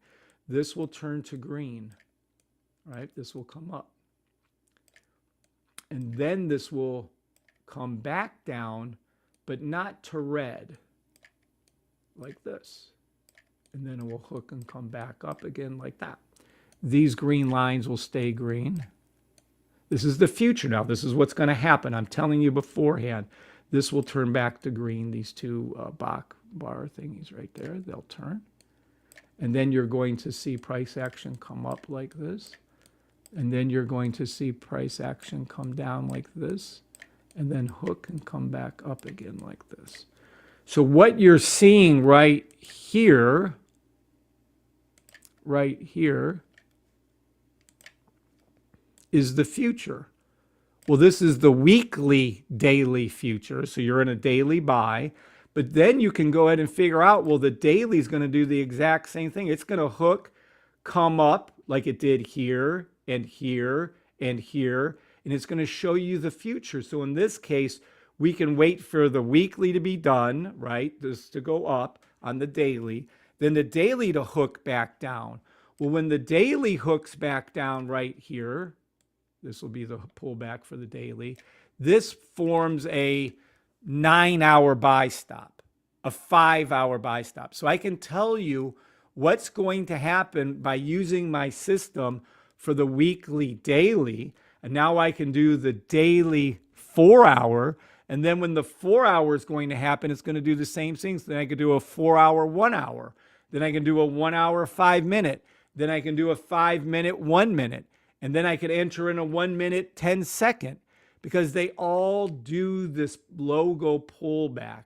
This will turn to green, right? This will come up. And then this will come back down, but not to red, like this. And then it will hook and come back up again like that. These green lines will stay green. This is the future now. This is what's going to happen. I'm telling you beforehand. This will turn back to green. These two Bach bar thingies right there, they'll turn. And then you're going to see price action come up like this. And then you're going to see price action come down like this. And then hook and come back up again like this. So what you're seeing right here, is the future. Well, this is the weekly daily future. So you're in a daily buy. But then you can go ahead and figure out, well, the daily is going to do the exact same thing. It's going to hook, come up like it did here and here and here. And it's going to show you the future. So in this case, we can wait for the weekly to be done, right? This to go up on the daily. Then the daily to hook back down. Well, when the daily hooks back down right here, this will be the pullback for the daily. This forms a 9-hour buy stop, a 5-hour buy stop. So I can tell you what's going to happen by using my system for the weekly daily. And now I can do the daily 4-hour. And then when the 4 hour is going to happen, it's going to do the same things. Then I could do a 4-hour, 1 hour. Then I can do a 1 hour, 5 minute. Then I can do a 5 minute, 1 minute. And then I could enter in a 1 minute, 10 second, because they all do this logo pullback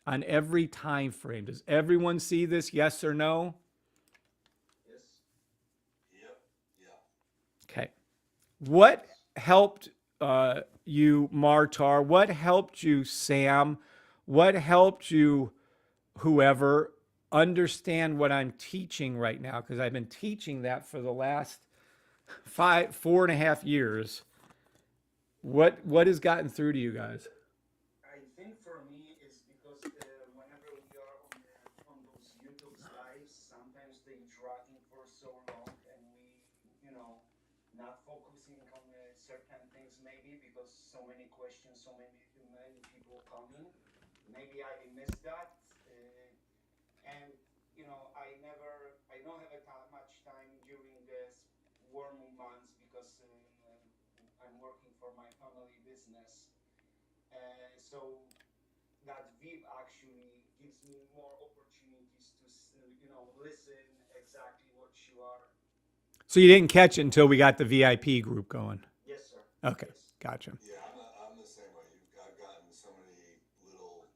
on every time frame. Does everyone see this? Yes or no? Yes. Yep. Yeah. Okay. What helped you, Martar? What helped you, Sam? What helped you, whoever, understand what I'm teaching right now? Because I've been teaching that for the last 4.5 years. What has gotten through to you guys? I think for me it's because whenever we are on those YouTube lives, sometimes they dragging for so long, and we, not focusing on certain things maybe because so many questions, so many people coming. Maybe I missed that, and I don't have that much time during this warm months because I'm working for my family business. So that VIP actually gives me more opportunities to, listen exactly what you are. So you didn't catch it until we got the VIP group going. Yes, sir. Okay, Yes. gotcha. Yeah, I'm the same way. I've gotten so many little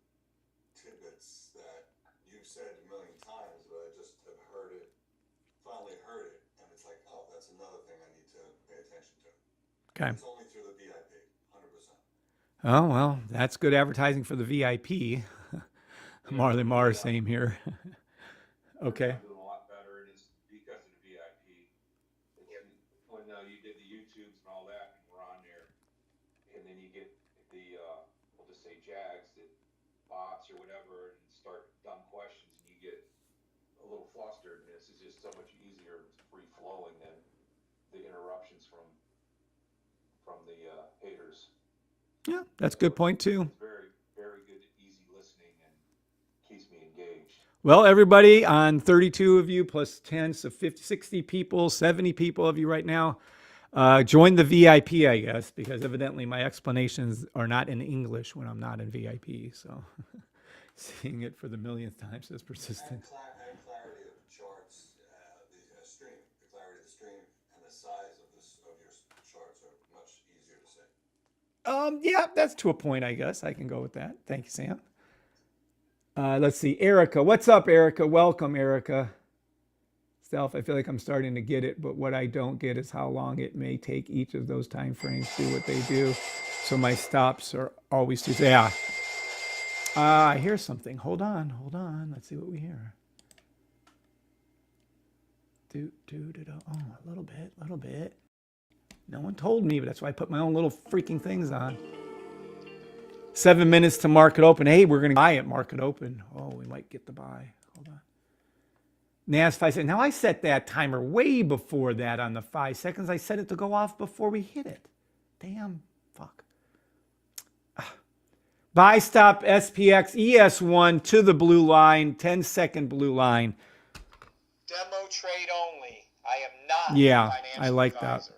tidbits that you've said a million times, but I just have finally heard it, and it's like, oh, that's another thing I need to pay attention to. Okay. It's only through the VIP, 100%. Oh, well, that's good advertising for the VIP. Marley Marr, same here. Okay. I'm doing a lot better, and it's because of the VIP. When you did the YouTubes and all that, and we're on there, and then you get the, we'll just say Jags, the bots or whatever, and start dumb questions, and you get a little flustered, and this is just so much easier, it's free flowing than the interruptions from the haters. Yeah, that's a good point too. It's very, very good, easy listening and keeps me engaged. Well, everybody on 32 of you plus 10, so 50, 60 people, 70 people of you right now, join the VIP, I guess, because evidently my explanations are not in English when I'm not in VIP. So seeing it for the millionth time says persistent. And clarity of charts, the stream, the clarity of the stream and the size of your charts are much easier to see. Yeah, that's to a point, I guess. I can go with that. Thank you, Sam. Let's see. Erica. What's up, Erica? Welcome, Erica. Self, I feel like I'm starting to get it, but what I don't get is how long it may take each of those time frames to do what they do. So my stops are always too... Yeah. I hear something. Hold on. Let's see what we hear. Oh, a little bit. No one told me, but that's why I put my own little freaking things on. 7 minutes to market open. Hey, we're going to buy at market open. Oh, we might get the buy. Hold on. NAS 5 seconds. Now, I set that timer way before that on the 5 seconds. I set it to go off before we hit it. Damn, fuck. Buy stop SPX ES1 to the blue line, 10-second blue line. Demo trade only. I am not Yeah, a financial I like advisor. that.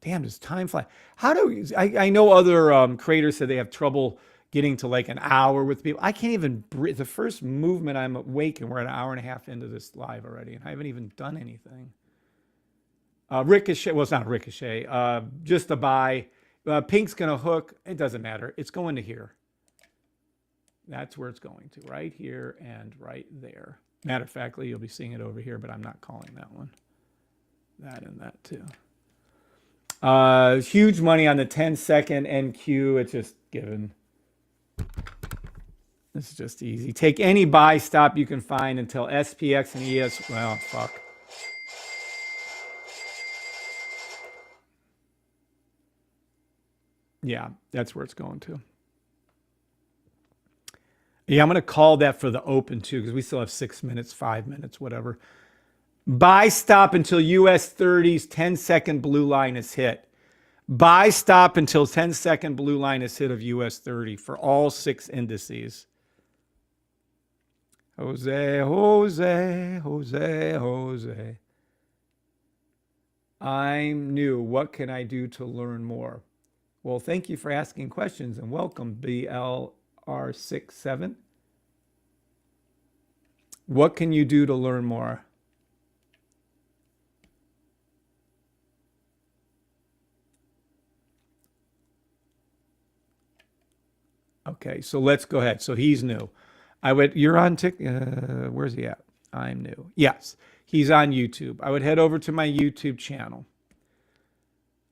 Damn, does time fly? How do I know other creators said they have trouble getting to like an hour with people. I can't even breathe. The first movement I'm awake and we're an hour and a half into this live already, and I haven't even done anything. Ricochet, well, it's not Ricochet. Just a buy. Pink's gonna hook. It doesn't matter. It's going to here. That's where it's going to, right here and right there. Matter of factly, you'll be seeing it over here, but I'm not calling that one. That and that too. Huge money on the 10-second NQ. It's just given. This is just easy. Take any buy stop you can find until SPX and ES. Well, fuck. Yeah, that's where it's going to. Yeah, I'm going to call that for the open too, because we still have 6 minutes, 5 minutes, whatever. Buy stop until US 30's 10-second blue line is hit. Buy stop until 10-second blue line is hit of US 30 for all 6 indices. Jose. I'm new. What can I do to learn more? Well, thank you for asking questions and welcome, BLR67. What can you do to learn more? Okay, so let's go ahead. So he's new. You're on where's he at? I'm new. Yes, he's on YouTube. I would head over to my YouTube channel.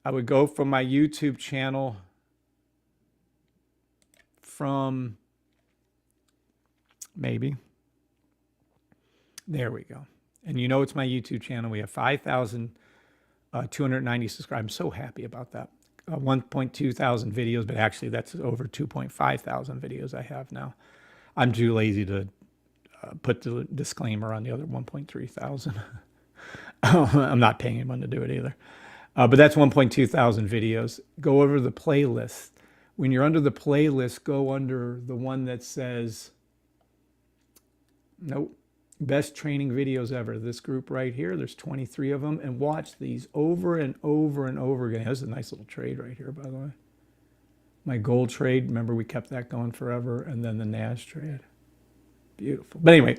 I would go from my YouTube channel from maybe. There we go. And you know it's my YouTube channel. We have 5,290 subscribers. I'm so happy about that. 1.2 thousand videos, but actually that's over 2.5 thousand videos I have now. I'm too lazy to put the disclaimer on the other 1.3 thousand. I'm not paying anyone to do it either. But that's 1.2 thousand videos. Go over the playlist. When you're under the playlist, go under the one that says, nope, best training videos ever. This group right here, there's 23 of them, and watch these over and over and over again. This is a nice little trade right here, by the way. My gold trade, remember we kept that going forever, and then the NAS trade. Beautiful. But anyway,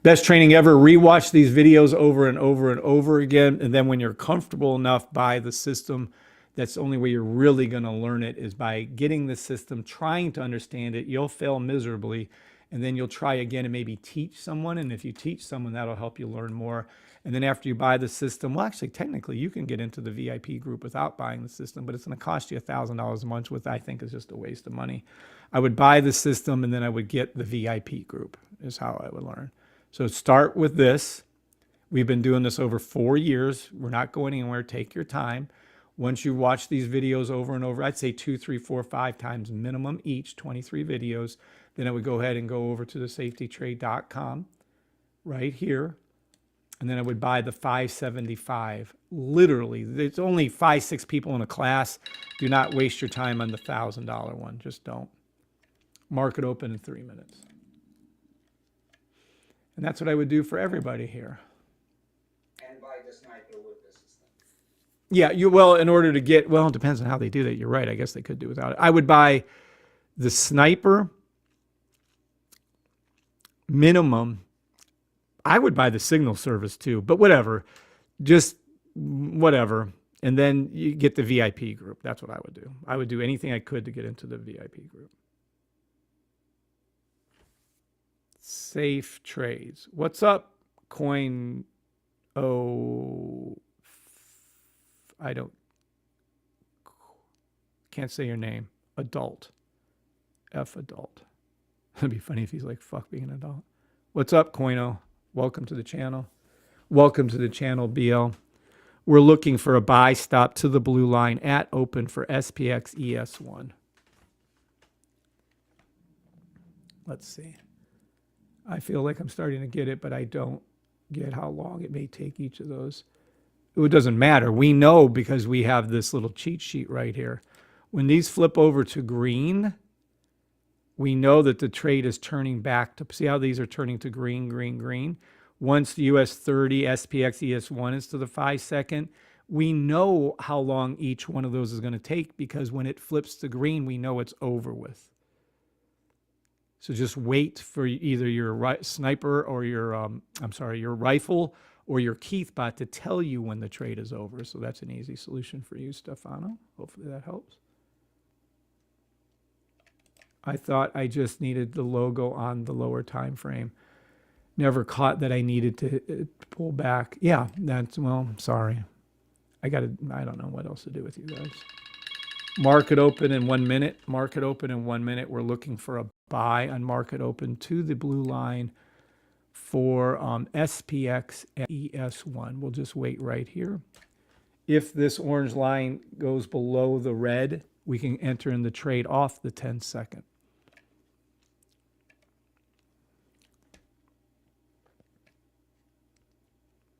best training ever. Rewatch these videos over and over and over again, and then when you're comfortable enough, buy the system. That's the only way you're really going to learn it is by getting the system, trying to understand it. You'll fail miserably, and then you'll try again and maybe teach someone. And if you teach someone, that'll help you learn more. And then after you buy the system, well, actually, technically, you can get into the VIP group without buying the system, but it's going to cost you $1,000 a month, which I think is just a waste of money. I would buy the system, and then I would get the VIP group is how I would learn. So start with this. We've been doing this over 4 years. We're not going anywhere. Take your time. Once you watch these videos over and over, I'd say 2, 3, 4, 5 times minimum each, 23 videos. Then I would go ahead and go over to the safetytrade.com right here. And then I would buy the 575. Literally, there's only 5-6 people in a class. Do not waste your time on the $1,000 one. Just don't. Market open in 3 minutes. And that's what I would do for everybody here. And buy the sniper with the system. Yeah, well, in order to get, well, it depends on how they do that. You're right. I guess they could do without it. I would buy the sniper minimum. I would buy the signal service too, but whatever. Just whatever. And then you get the VIP group. That's what I would do. I would do anything I could to get into the VIP group. Safe trades. What's up, Coin? Oh, I can't say your name. Adult. F adult. It'd be funny if he's like, fuck being an adult. What's up, Coino? Welcome to the channel. Welcome to the channel, BL. We're looking for a buy stop to the blue line at open for SPX ES1. Let's see. I feel like I'm starting to get it, but I don't get how long it may take each of those. It doesn't matter. We know because we have this little cheat sheet right here. When these flip over to green, we know that the trade is turning back to, see how these are turning to green, green, green? Once the US 30 SPX ES1 is to the 5 second, we know how long each one of those is going to take because when it flips to green, we know it's over with. So just wait for either your sniper or your, your rifle or your Keithbot to tell you when the trade is over. So that's an easy solution for you, Stefano. Hopefully that helps. I thought I just needed the logo on the lower time frame. Never caught that I needed to pull back. Yeah, that's, well, sorry. I don't know what else to do with you guys. Market open in 1 minute. Market open in 1 minute. We're looking for a buy on market open to the blue line for SPX ES1. We'll just wait right here. If this orange line goes below the red, we can enter in the trade off the 10 second.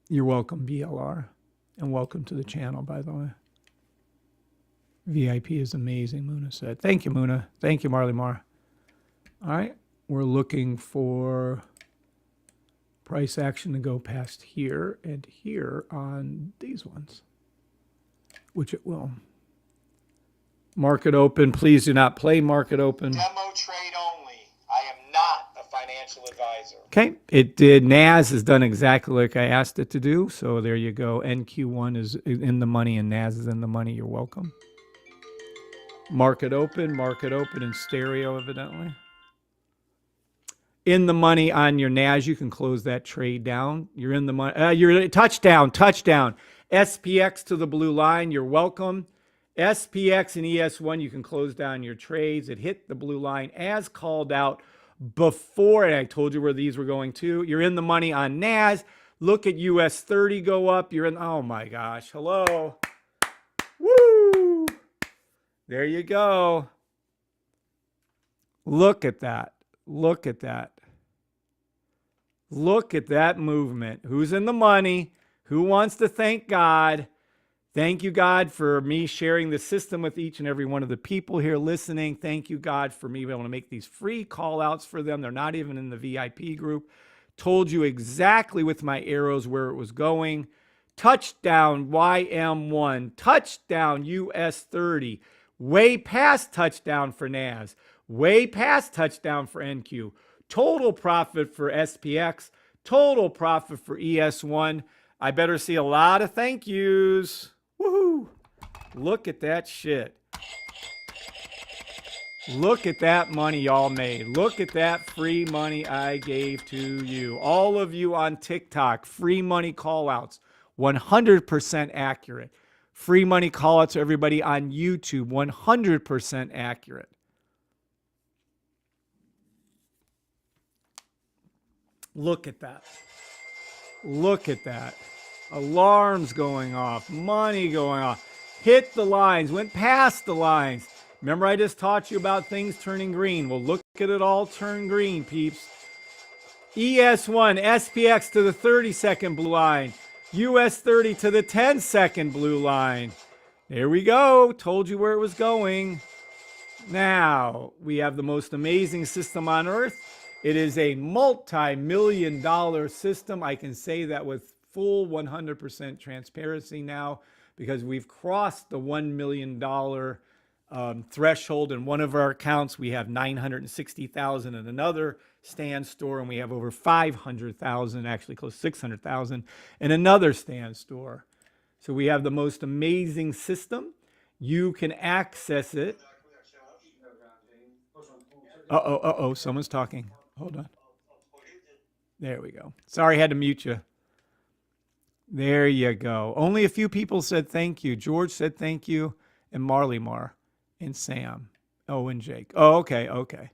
You're welcome, BLR. And welcome to the channel, by the way. VIP is amazing, Muna said. Thank you, Muna. Thank you, Marley Mar. All right. We're looking for price action to go past here and here on these ones, which it will. Market open. Please do not play market open. Demo trade only. I am not a financial advisor. Okay, it did. NAS has done exactly like I asked it to do. So there you go. NQ1 is in the money and NAS is in the money. You're welcome. Market open in stereo, evidently. In the money on your NAS, you can close that trade down. You're in the money. You're touchdown. SPX to the blue line. You're welcome. SPX and ES1, you can close down your trades. It hit the blue line as called out before, and I told you where these were going to. You're in the money on NAS. Look at US 30 go up. You're in, oh my gosh, hello. Woo! There you go. Look at that. Look at that. Look at that movement. Who's in the money? Who wants to thank God? Thank you, God, for me sharing the system with each and every one of the people here listening. Thank you, God, for me being able to make these free call outs for them. They're not even in the VIP group. Told you exactly with my arrows where it was going. Touchdown YM1. Touchdown US 30. Way past touchdown for NAS. Way past touchdown for NQ. Total profit for SPX. Total profit for ES1. I better see a lot of thank yous. Woohoo! Look at that shit. Look at that money y'all made. Look at that free money I gave to you. All of you on TikTok, free money callouts, 100% accurate. Free money callouts to everybody on YouTube, 100% accurate. Look at that. Look at that. Alarms going off, money going off, hit the lines, went past the lines. Remember I just taught you about things turning green. Well, look at it all turn green, peeps. ES1, SPX to the 30-second blue line. US 30 to the 10-second blue line. There we go. Told you where it was going. Now, we have the most amazing system on earth. It is a multi-million-dollar system. I can say that with full 100% transparency now because we've crossed the $1 million threshold in one of our accounts. We have 960,000 in another Stan Store, and we have over 500,000, actually close to 600,000 in another Stan Store. So we have the most amazing system. You can access it. Uh-oh, someone's talking. Hold on. There we go. Sorry, I had to mute you. There you go. Only a few people said thank you. George said thank you, and Marley Mar, and Sam. Oh, and Jake. Oh, okay.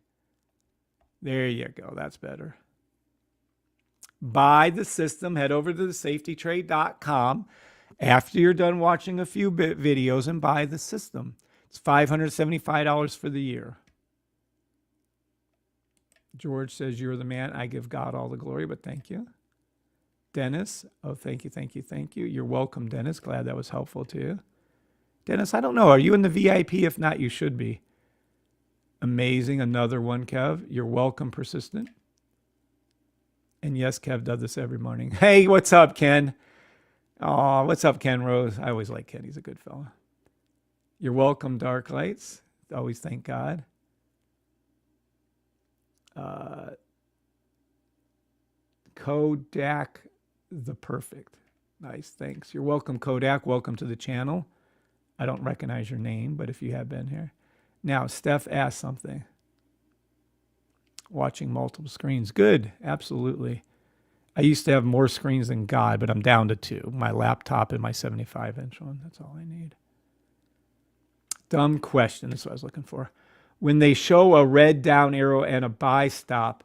There you go. That's better. Buy the system. Head over to thesafetytrade.com after you're done watching a few videos and buy the system. It's $575 for the year. George says, you're the man. I give God all the glory, but thank you. Dennis, oh, thank you. You're welcome, Dennis. Glad that was helpful to you. Dennis, I don't know. Are you in the VIP? If not, you should be. Amazing. Another one, Kev. You're welcome, Persistent. And yes, Kev does this every morning. Hey, what's up, Ken? Oh, what's up, Ken Rose? I always like Ken. He's a good fella. You're welcome, Dark Lights. Always thank God. Kodak the Perfect. Nice, thanks. You're welcome, Kodak. Welcome to the channel. I don't recognize your name, but if you have been here. Now, Steph asked something. Watching multiple screens. Good, absolutely. I used to have more screens than God, but I'm down to 2. My laptop and my 75-inch one. That's all I need. Dumb question. That's what I was looking for. When they show a red down arrow and a buy stop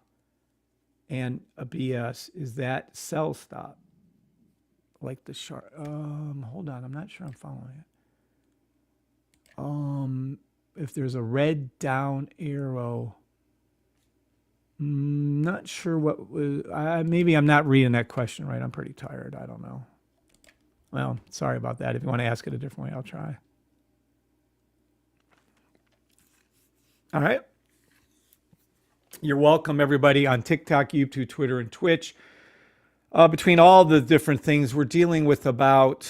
and a BS, is that sell stop? Like the sharp. Hold on. I'm not sure I'm following it. If there's a red down arrow, not sure what was. Maybe I'm not reading that question right. I'm pretty tired. I don't know. Well, sorry about that. If you want to ask it a different way, I'll try. All right. You're welcome, everybody, on TikTok, YouTube, Twitter, and Twitch. Between all the different things, we're dealing with about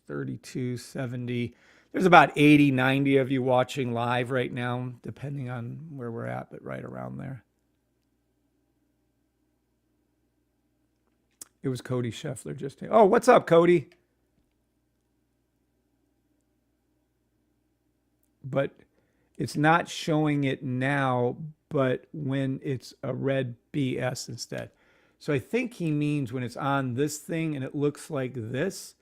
32, 70. There's about 80, 90 of you watching live right now, depending on where we're at, but right around there. It was Cody Scheffler just here. Oh, what's up, Cody? But it's not showing it now, but when it's a red BS instead. So I think he means when it's on this thing and it looks like this,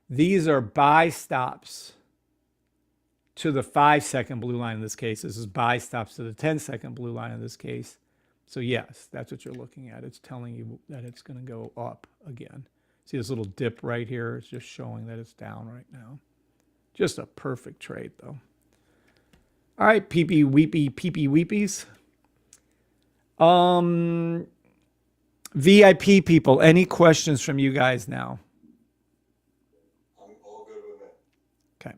these are buy stops to the 5-second blue line in this case. This is buy stops to the 10-second blue line in this case. So yes, that's what you're looking at. It's telling you that it's going to go up again. See this little dip right here? It's just showing that it's down right now. Just a perfect trade though. All right, peepee weepies. VIP people, any questions from you guys now? I'm all good with it. Okay.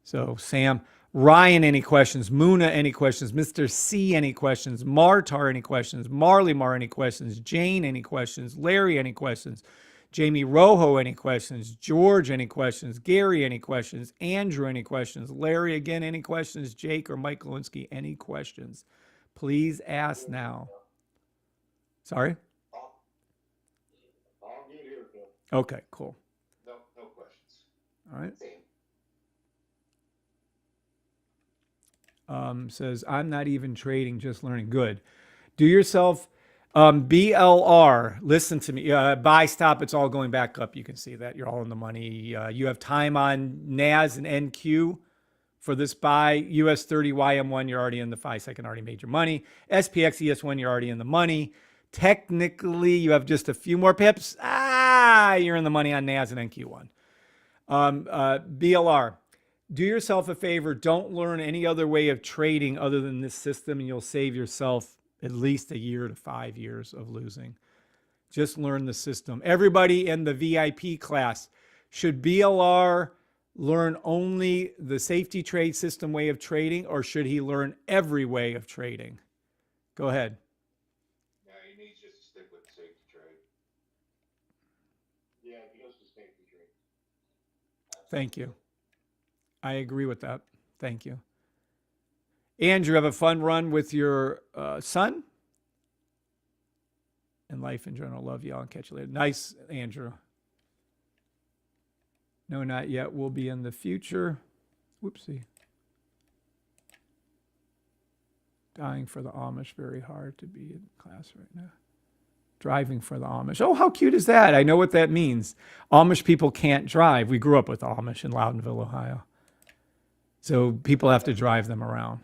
So Sam, Ryan, any questions? Muna, any questions? Mr. C, any questions? Martar, any questions? Marley Mar, any questions? Jane, any questions? Larry, any questions? Jamie Rojo, any questions? George, any questions? Gary, any questions? Andrew, any questions? Larry, again, any questions? Jake or Mike Lewinsky, any questions? Please ask now. Sorry? All good here, Phil. Okay, cool. No questions. All right. Same. Says, I'm not even trading, just learning. Good. Do yourself... BLR, listen to me. Buy, stop, it's all going back up. You can see that. You're all in the money. You have time on NAS and NQ for this buy. US 30 YM1, you're already in the 5-second, already made your money. SPX ES1, you're already in the money. Technically, you have just a few more pips. You're in the money on NAS and NQ1. BLR, do yourself a favor. Don't learn any other way of trading other than this system, and you'll save yourself at least a year to 5 years of losing. Just learn the system. Everybody in the VIP class, should BLR learn only the safety trade system way of trading, or should he learn every way of trading? Go ahead. Yeah, he needs just to stick with the safety trade. Yeah, he goes to safety trade. Thank you. I agree with that. Thank you. Andrew, have a fun run with your son? And life in general. Love y'all and catch you later. Nice, Andrew. No, not yet. We'll be in the future. Whoopsie. Dying for the Amish. Very hard to be in class right now. Driving for the Amish. Oh, how cute is that? I know what that means. Amish people can't drive. We grew up with Amish in Loudonville, Ohio. So people have to drive them around.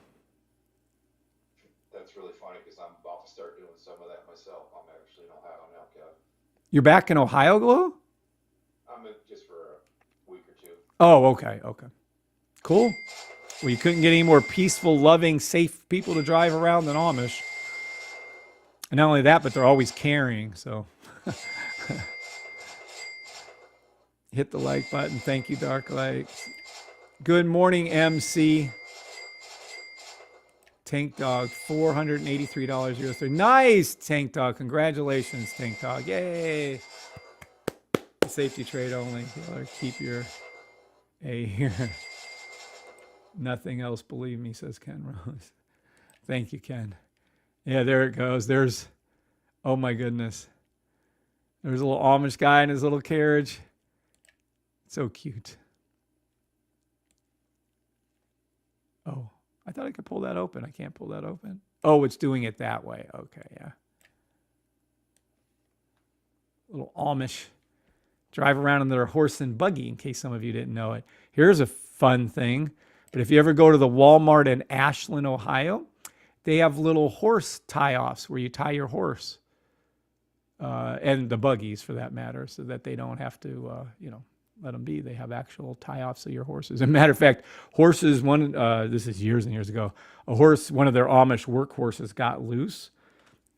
That's really funny because I'm about to start doing some of that myself. I'm actually in Ohio now, Kev. You're back in Ohio, Glow? I'm in just for a week or two. Oh, okay. Okay. Cool. Well, you couldn't get any more peaceful, loving, safe people to drive around than Amish. And not only that, but they're always carrying. So hit the like button. Thank you, Dark Lights. Good morning, MC. Tank Dog, $483 US. Nice, Tank Dog. Congratulations, Tank Dog. Yay. Safety trade only. Keep your A here. Nothing else, believe me, says Ken Rose. Thank you, Ken. Yeah, there it goes. There's, oh my goodness. There's a little Amish guy in his little carriage. So cute. Oh, I thought I could pull that open. I can't pull that open. Oh, it's doing it that way. Okay, yeah. Little Amish drive around in their horse and buggy, in case some of you didn't know it. Here's a fun thing. But if you ever go to the Walmart in Ashland, Ohio, they have little horse tie-offs where you tie your horse and the buggies for that matter, so that they don't have to, let them be. They have actual tie-offs of your horses. As a matter of fact, horses, this is years and years ago, one of their Amish work horses got loose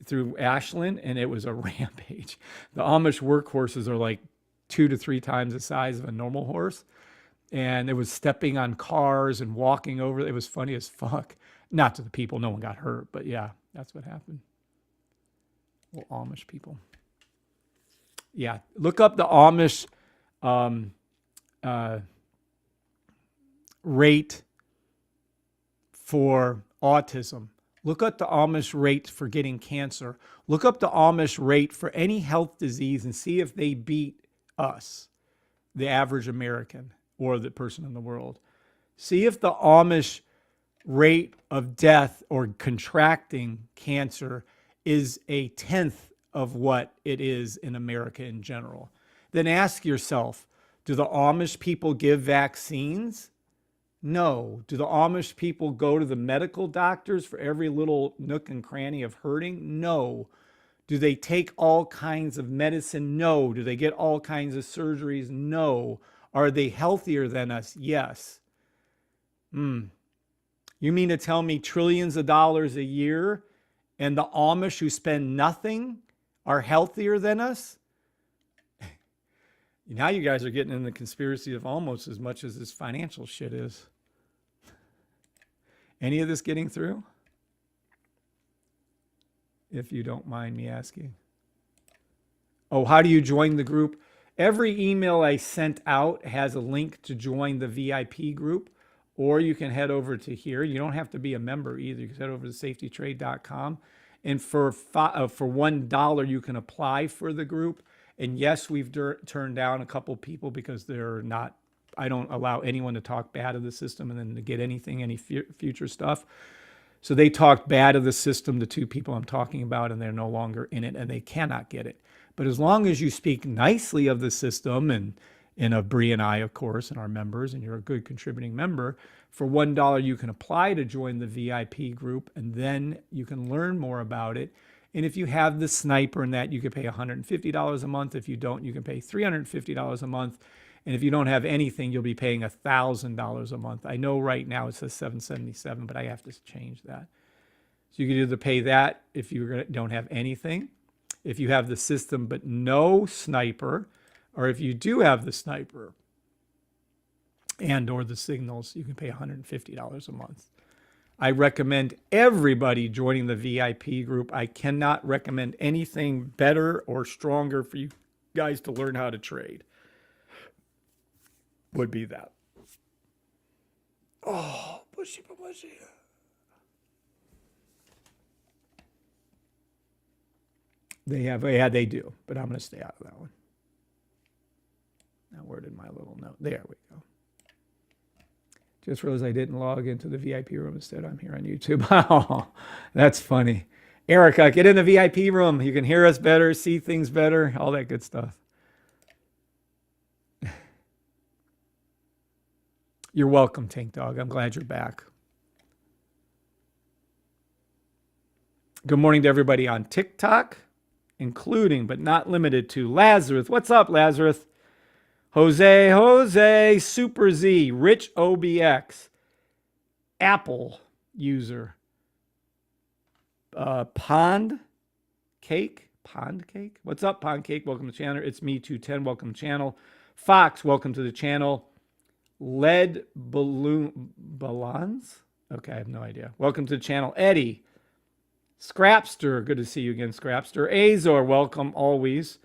through Ashland, and it was a rampage. The Amish work horses are like 2 to 3 times the size of a normal horse. And it was stepping on cars and walking over. It was funny as fuck. Not to the people. No one got hurt. But yeah, that's what happened. Well, Amish people. Yeah. Look up the Amish rate for autism. Look up the Amish rate for getting cancer. Look up the Amish rate for any health disease and see if they beat us, the average American, or the person in the world. See if the Amish rate of death or contracting cancer is 1/10 of what it is in America in general. Then ask yourself, do the Amish people give vaccines? No. Do the Amish people go to the medical doctors for every little nook and cranny of hurting? No. Do they take all kinds of medicine? No. Do they get all kinds of surgeries? No. Are they healthier than us? Yes. You mean to tell me trillions of dollars a year and the Amish who spend nothing are healthier than us? Now you guys are getting in the conspiracy of almost as much as this financial shit is. Any of this getting through? If you don't mind me asking. Oh, how do you join the group? Every email I sent out has a link to join the VIP group, or you can head over to here. You don't have to be a member either. You can head over to safetytrade.com. And for $1, you can apply for the group. And yes, we've turned down a couple people because they're not, I don't allow anyone to talk bad of the system and then to get anything, any future stuff. So they talked bad of the system, the 2 people I'm talking about, and they're no longer in it and they cannot get it. But as long as you speak nicely of the system and of Bree and I, of course, and our members, and you're a good contributing member, for $1, you can apply to join the VIP group, and then you can learn more about it. And if you have the sniper and that, you can pay $150 a month. If you don't, you can pay $350 a month. And if you don't have anything, you'll be paying $1,000 a month. I know right now it says $777, but I have to change that. So you could either pay that if you don't have anything, if you have the system but no sniper, or if you do have the sniper and or the signals, you can pay $150 a month. I recommend everybody joining the VIP group. I cannot recommend anything better or stronger for you guys to learn how to trade. Would be that. Oh, bushy. They do, but I'm going to stay out of that one. Now, where did my little note? There we go. Just realized I didn't log into the VIP room. Instead, I'm here on YouTube. Oh, that's funny. Erica, get in the VIP room. You can hear us better, see things better, all that good stuff. You're welcome, Tank Dog. I'm glad you're back. Good morning to everybody on TikTok, including but not limited to Lazarus. What's up, Lazarus? Jose, Super Z, Rich OBX, Apple user, Pond Cake. What's up, Pond Cake? Welcome to the channel. It's me, 210. Welcome to the channel. Fox, welcome to the channel. Lead Ballons? Okay, I have no idea. Welcome to the channel. Eddie, Scrapster, good to see you again, Scrapster. Azor, welcome always.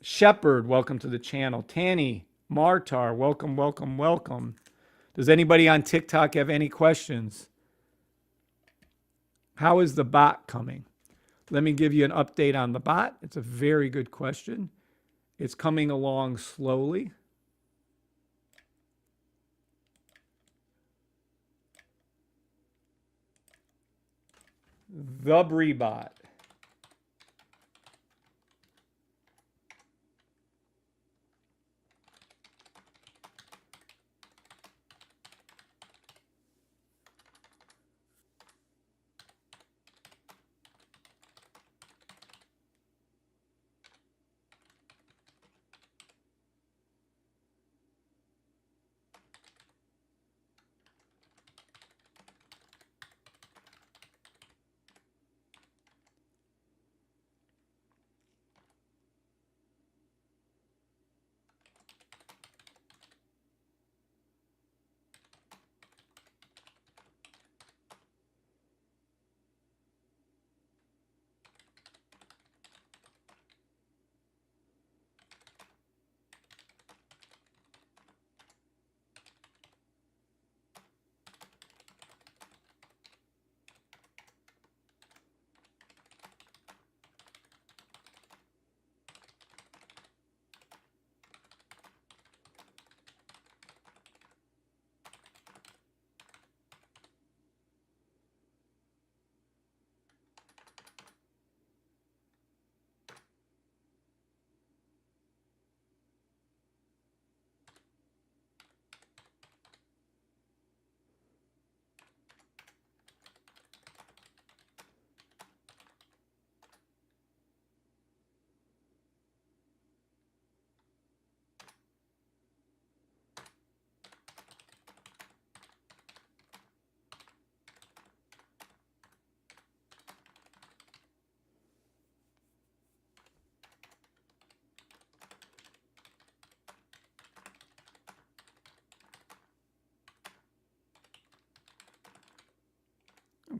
Shepherd, welcome to the channel. Tanny, Martar, welcome. Does anybody on TikTok have any questions? How is the bot coming? Let me give you an update on the bot. It's a very good question. It's coming along slowly. The Breebot.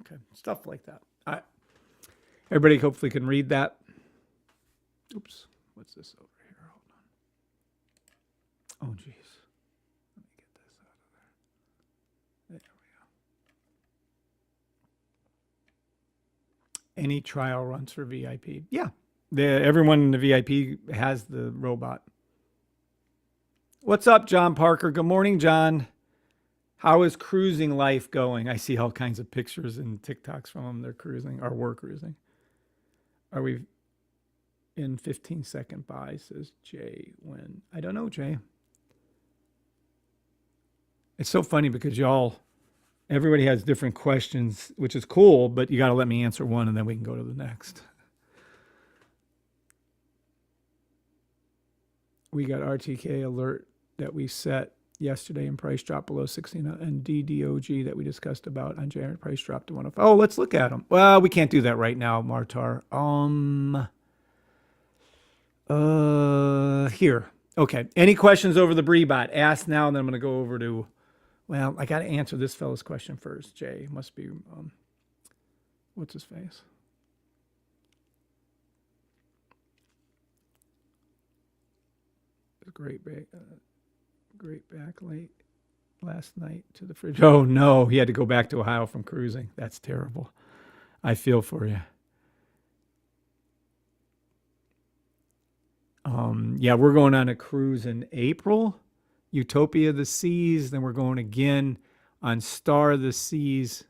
Okay, stuff like that. All right. Everybody hopefully can read that. Oops, what's this over here? Hold on. Oh, geez. Let me get this out of there. There we go. Any trial runs for VIP? Yeah. Everyone in the VIP has the robot. What's up, John Parker? Good morning, John. How is cruising life going? I see all kinds of pictures and TikToks from them. They're cruising, or we're cruising. Are we in 15-second buy, says Jay. When? I don't know, Jay. It's so funny because everybody has different questions, which is cool, but you got to let me answer one and then we can go to the next. We got RTK alert that we set yesterday, and price dropped below 16, and DDOG that we discussed about on January, price dropped to 105. Oh, let's look at them. Well, we can't do that right now, Martar. Here. Okay. Any questions over the Breebot? Ask now, and then I'm going to go over to, well, I got to answer this fellow's question first. Jay must be, what's his face? Great backlight last night to the fridge. Oh no, he had to go back to Ohio from cruising. That's terrible. I feel for you. Yeah, we're going on a cruise in April, Utopia of the Seas. Then we're going again on Star of the Seas.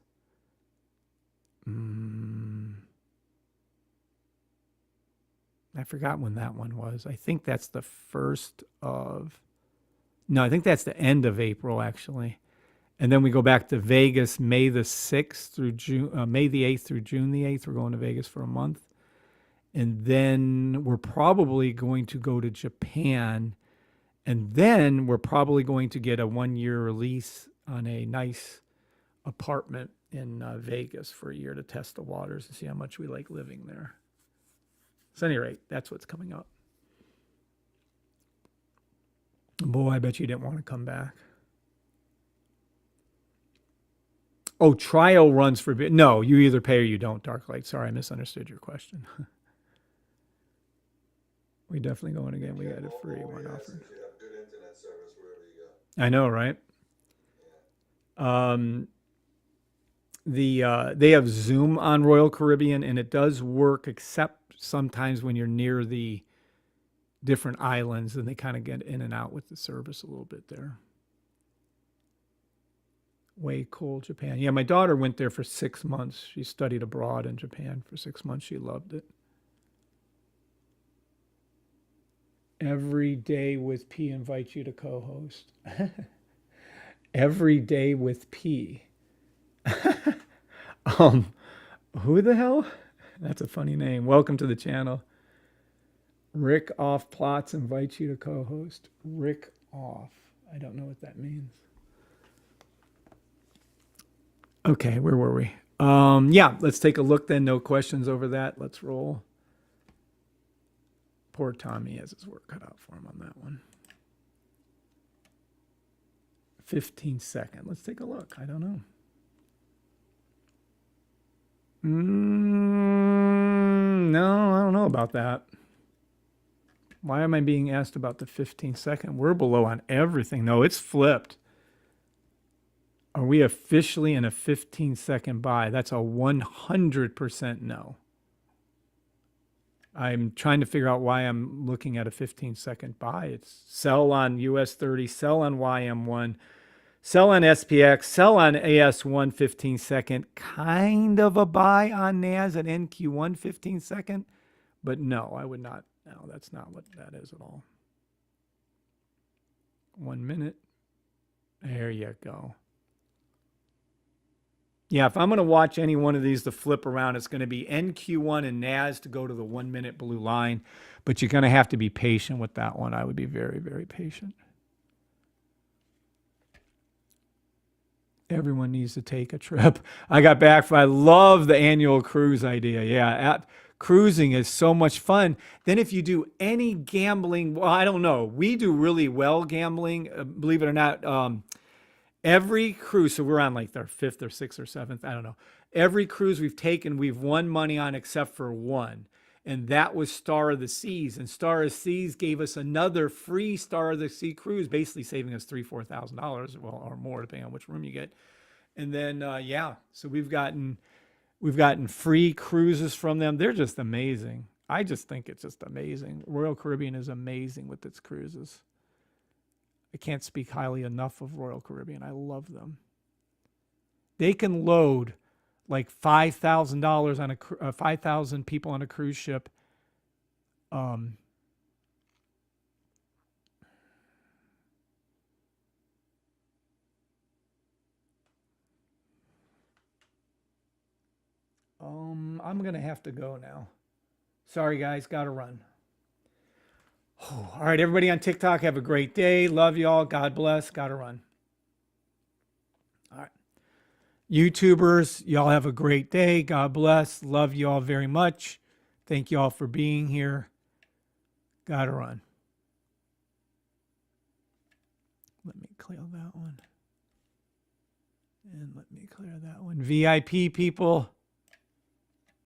I forgot when that one was. I think that's the I think that's the end of April, actually. And then we go back to Vegas May the 6th through May the 8th through June the 8th. We're going to Vegas for a month. And then we're probably going to go to Japan. And then we're probably going to get a 1-year lease on a nice apartment in Vegas for a year to test the waters and see how much we like living there. So at any rate, that's what's coming up. Boy, I bet you didn't want to come back. Oh, trial runs for... No, you either pay or you don't, Darklight. Sorry, I misunderstood your question. We definitely going again. We got a free one offer. You should have good internet service wherever you go. I know, right? Yeah. They have Zoom on Royal Caribbean, and it does work, except sometimes when you're near the different islands, and they kind of get in and out with the service a little bit there. Way cool, Japan. Yeah, my daughter went there for 6 months. She studied abroad in Japan for 6 months. She loved it. Every Day with P invites you to co-host. Every Day with P. Who the hell? That's a funny name. Welcome to the channel. Rick Off Plots invites you to co-host. Rick Off. I don't know what that means. Okay, where were we? Yeah, let's take a look then. No questions over that. Let's roll. Poor Tommy has his work cut out for him on that one. 15 second. Let's take a look. I don't know. No, I don't know about that. Why am I being asked about the 15 second? We're below on everything. No, it's flipped. Are we officially in a 15 second buy? That's a 100% no. I'm trying to figure out why I'm looking at a 15 second buy. It's sell on US 30, sell on YM1, sell on SPX, sell on AS1 15 second, kind of a buy on NAS at NQ1 15 second, but no, I would not. No, that's not what that is at all. 1 minute. There you go. Yeah, if I'm going to watch any one of these to flip around, it's going to be NQ1 and NAS to go to the 1 minute blue line. But you're going to have to be patient with that one. I would be very, very patient. Everyone needs to take a trip. I got back from, I love the annual cruise idea. Yeah, cruising is so much fun. Then if you do any gambling, well, I don't know. We do really well gambling, believe it or not. Every cruise, so we're on like our 5th or 6th or 7th, I don't know. Every cruise we've taken, we've won money on except for one. And that was Star of the Seas. And Star of the Seas gave us another free Star of the Sea cruise, basically saving us $3,000, $4,000, well, or more, depending on which room you get. And then, yeah, so we've gotten free cruises from them. They're just amazing. I just think it's just amazing. Royal Caribbean is amazing with its cruises. I can't speak highly enough of Royal Caribbean. I love them. They can load like $5,000 on 5,000 people on a cruise ship. I'm going to have to go now. Sorry, guys. Got to run. All right, everybody on TikTok, have a great day. Love y'all. God bless. Gotta run. All right. YouTubers, y'all have a great day. God bless. Love y'all very much. Thank y'all for being here. Gotta run. Let me clear that one. And let me clear that one. VIP people.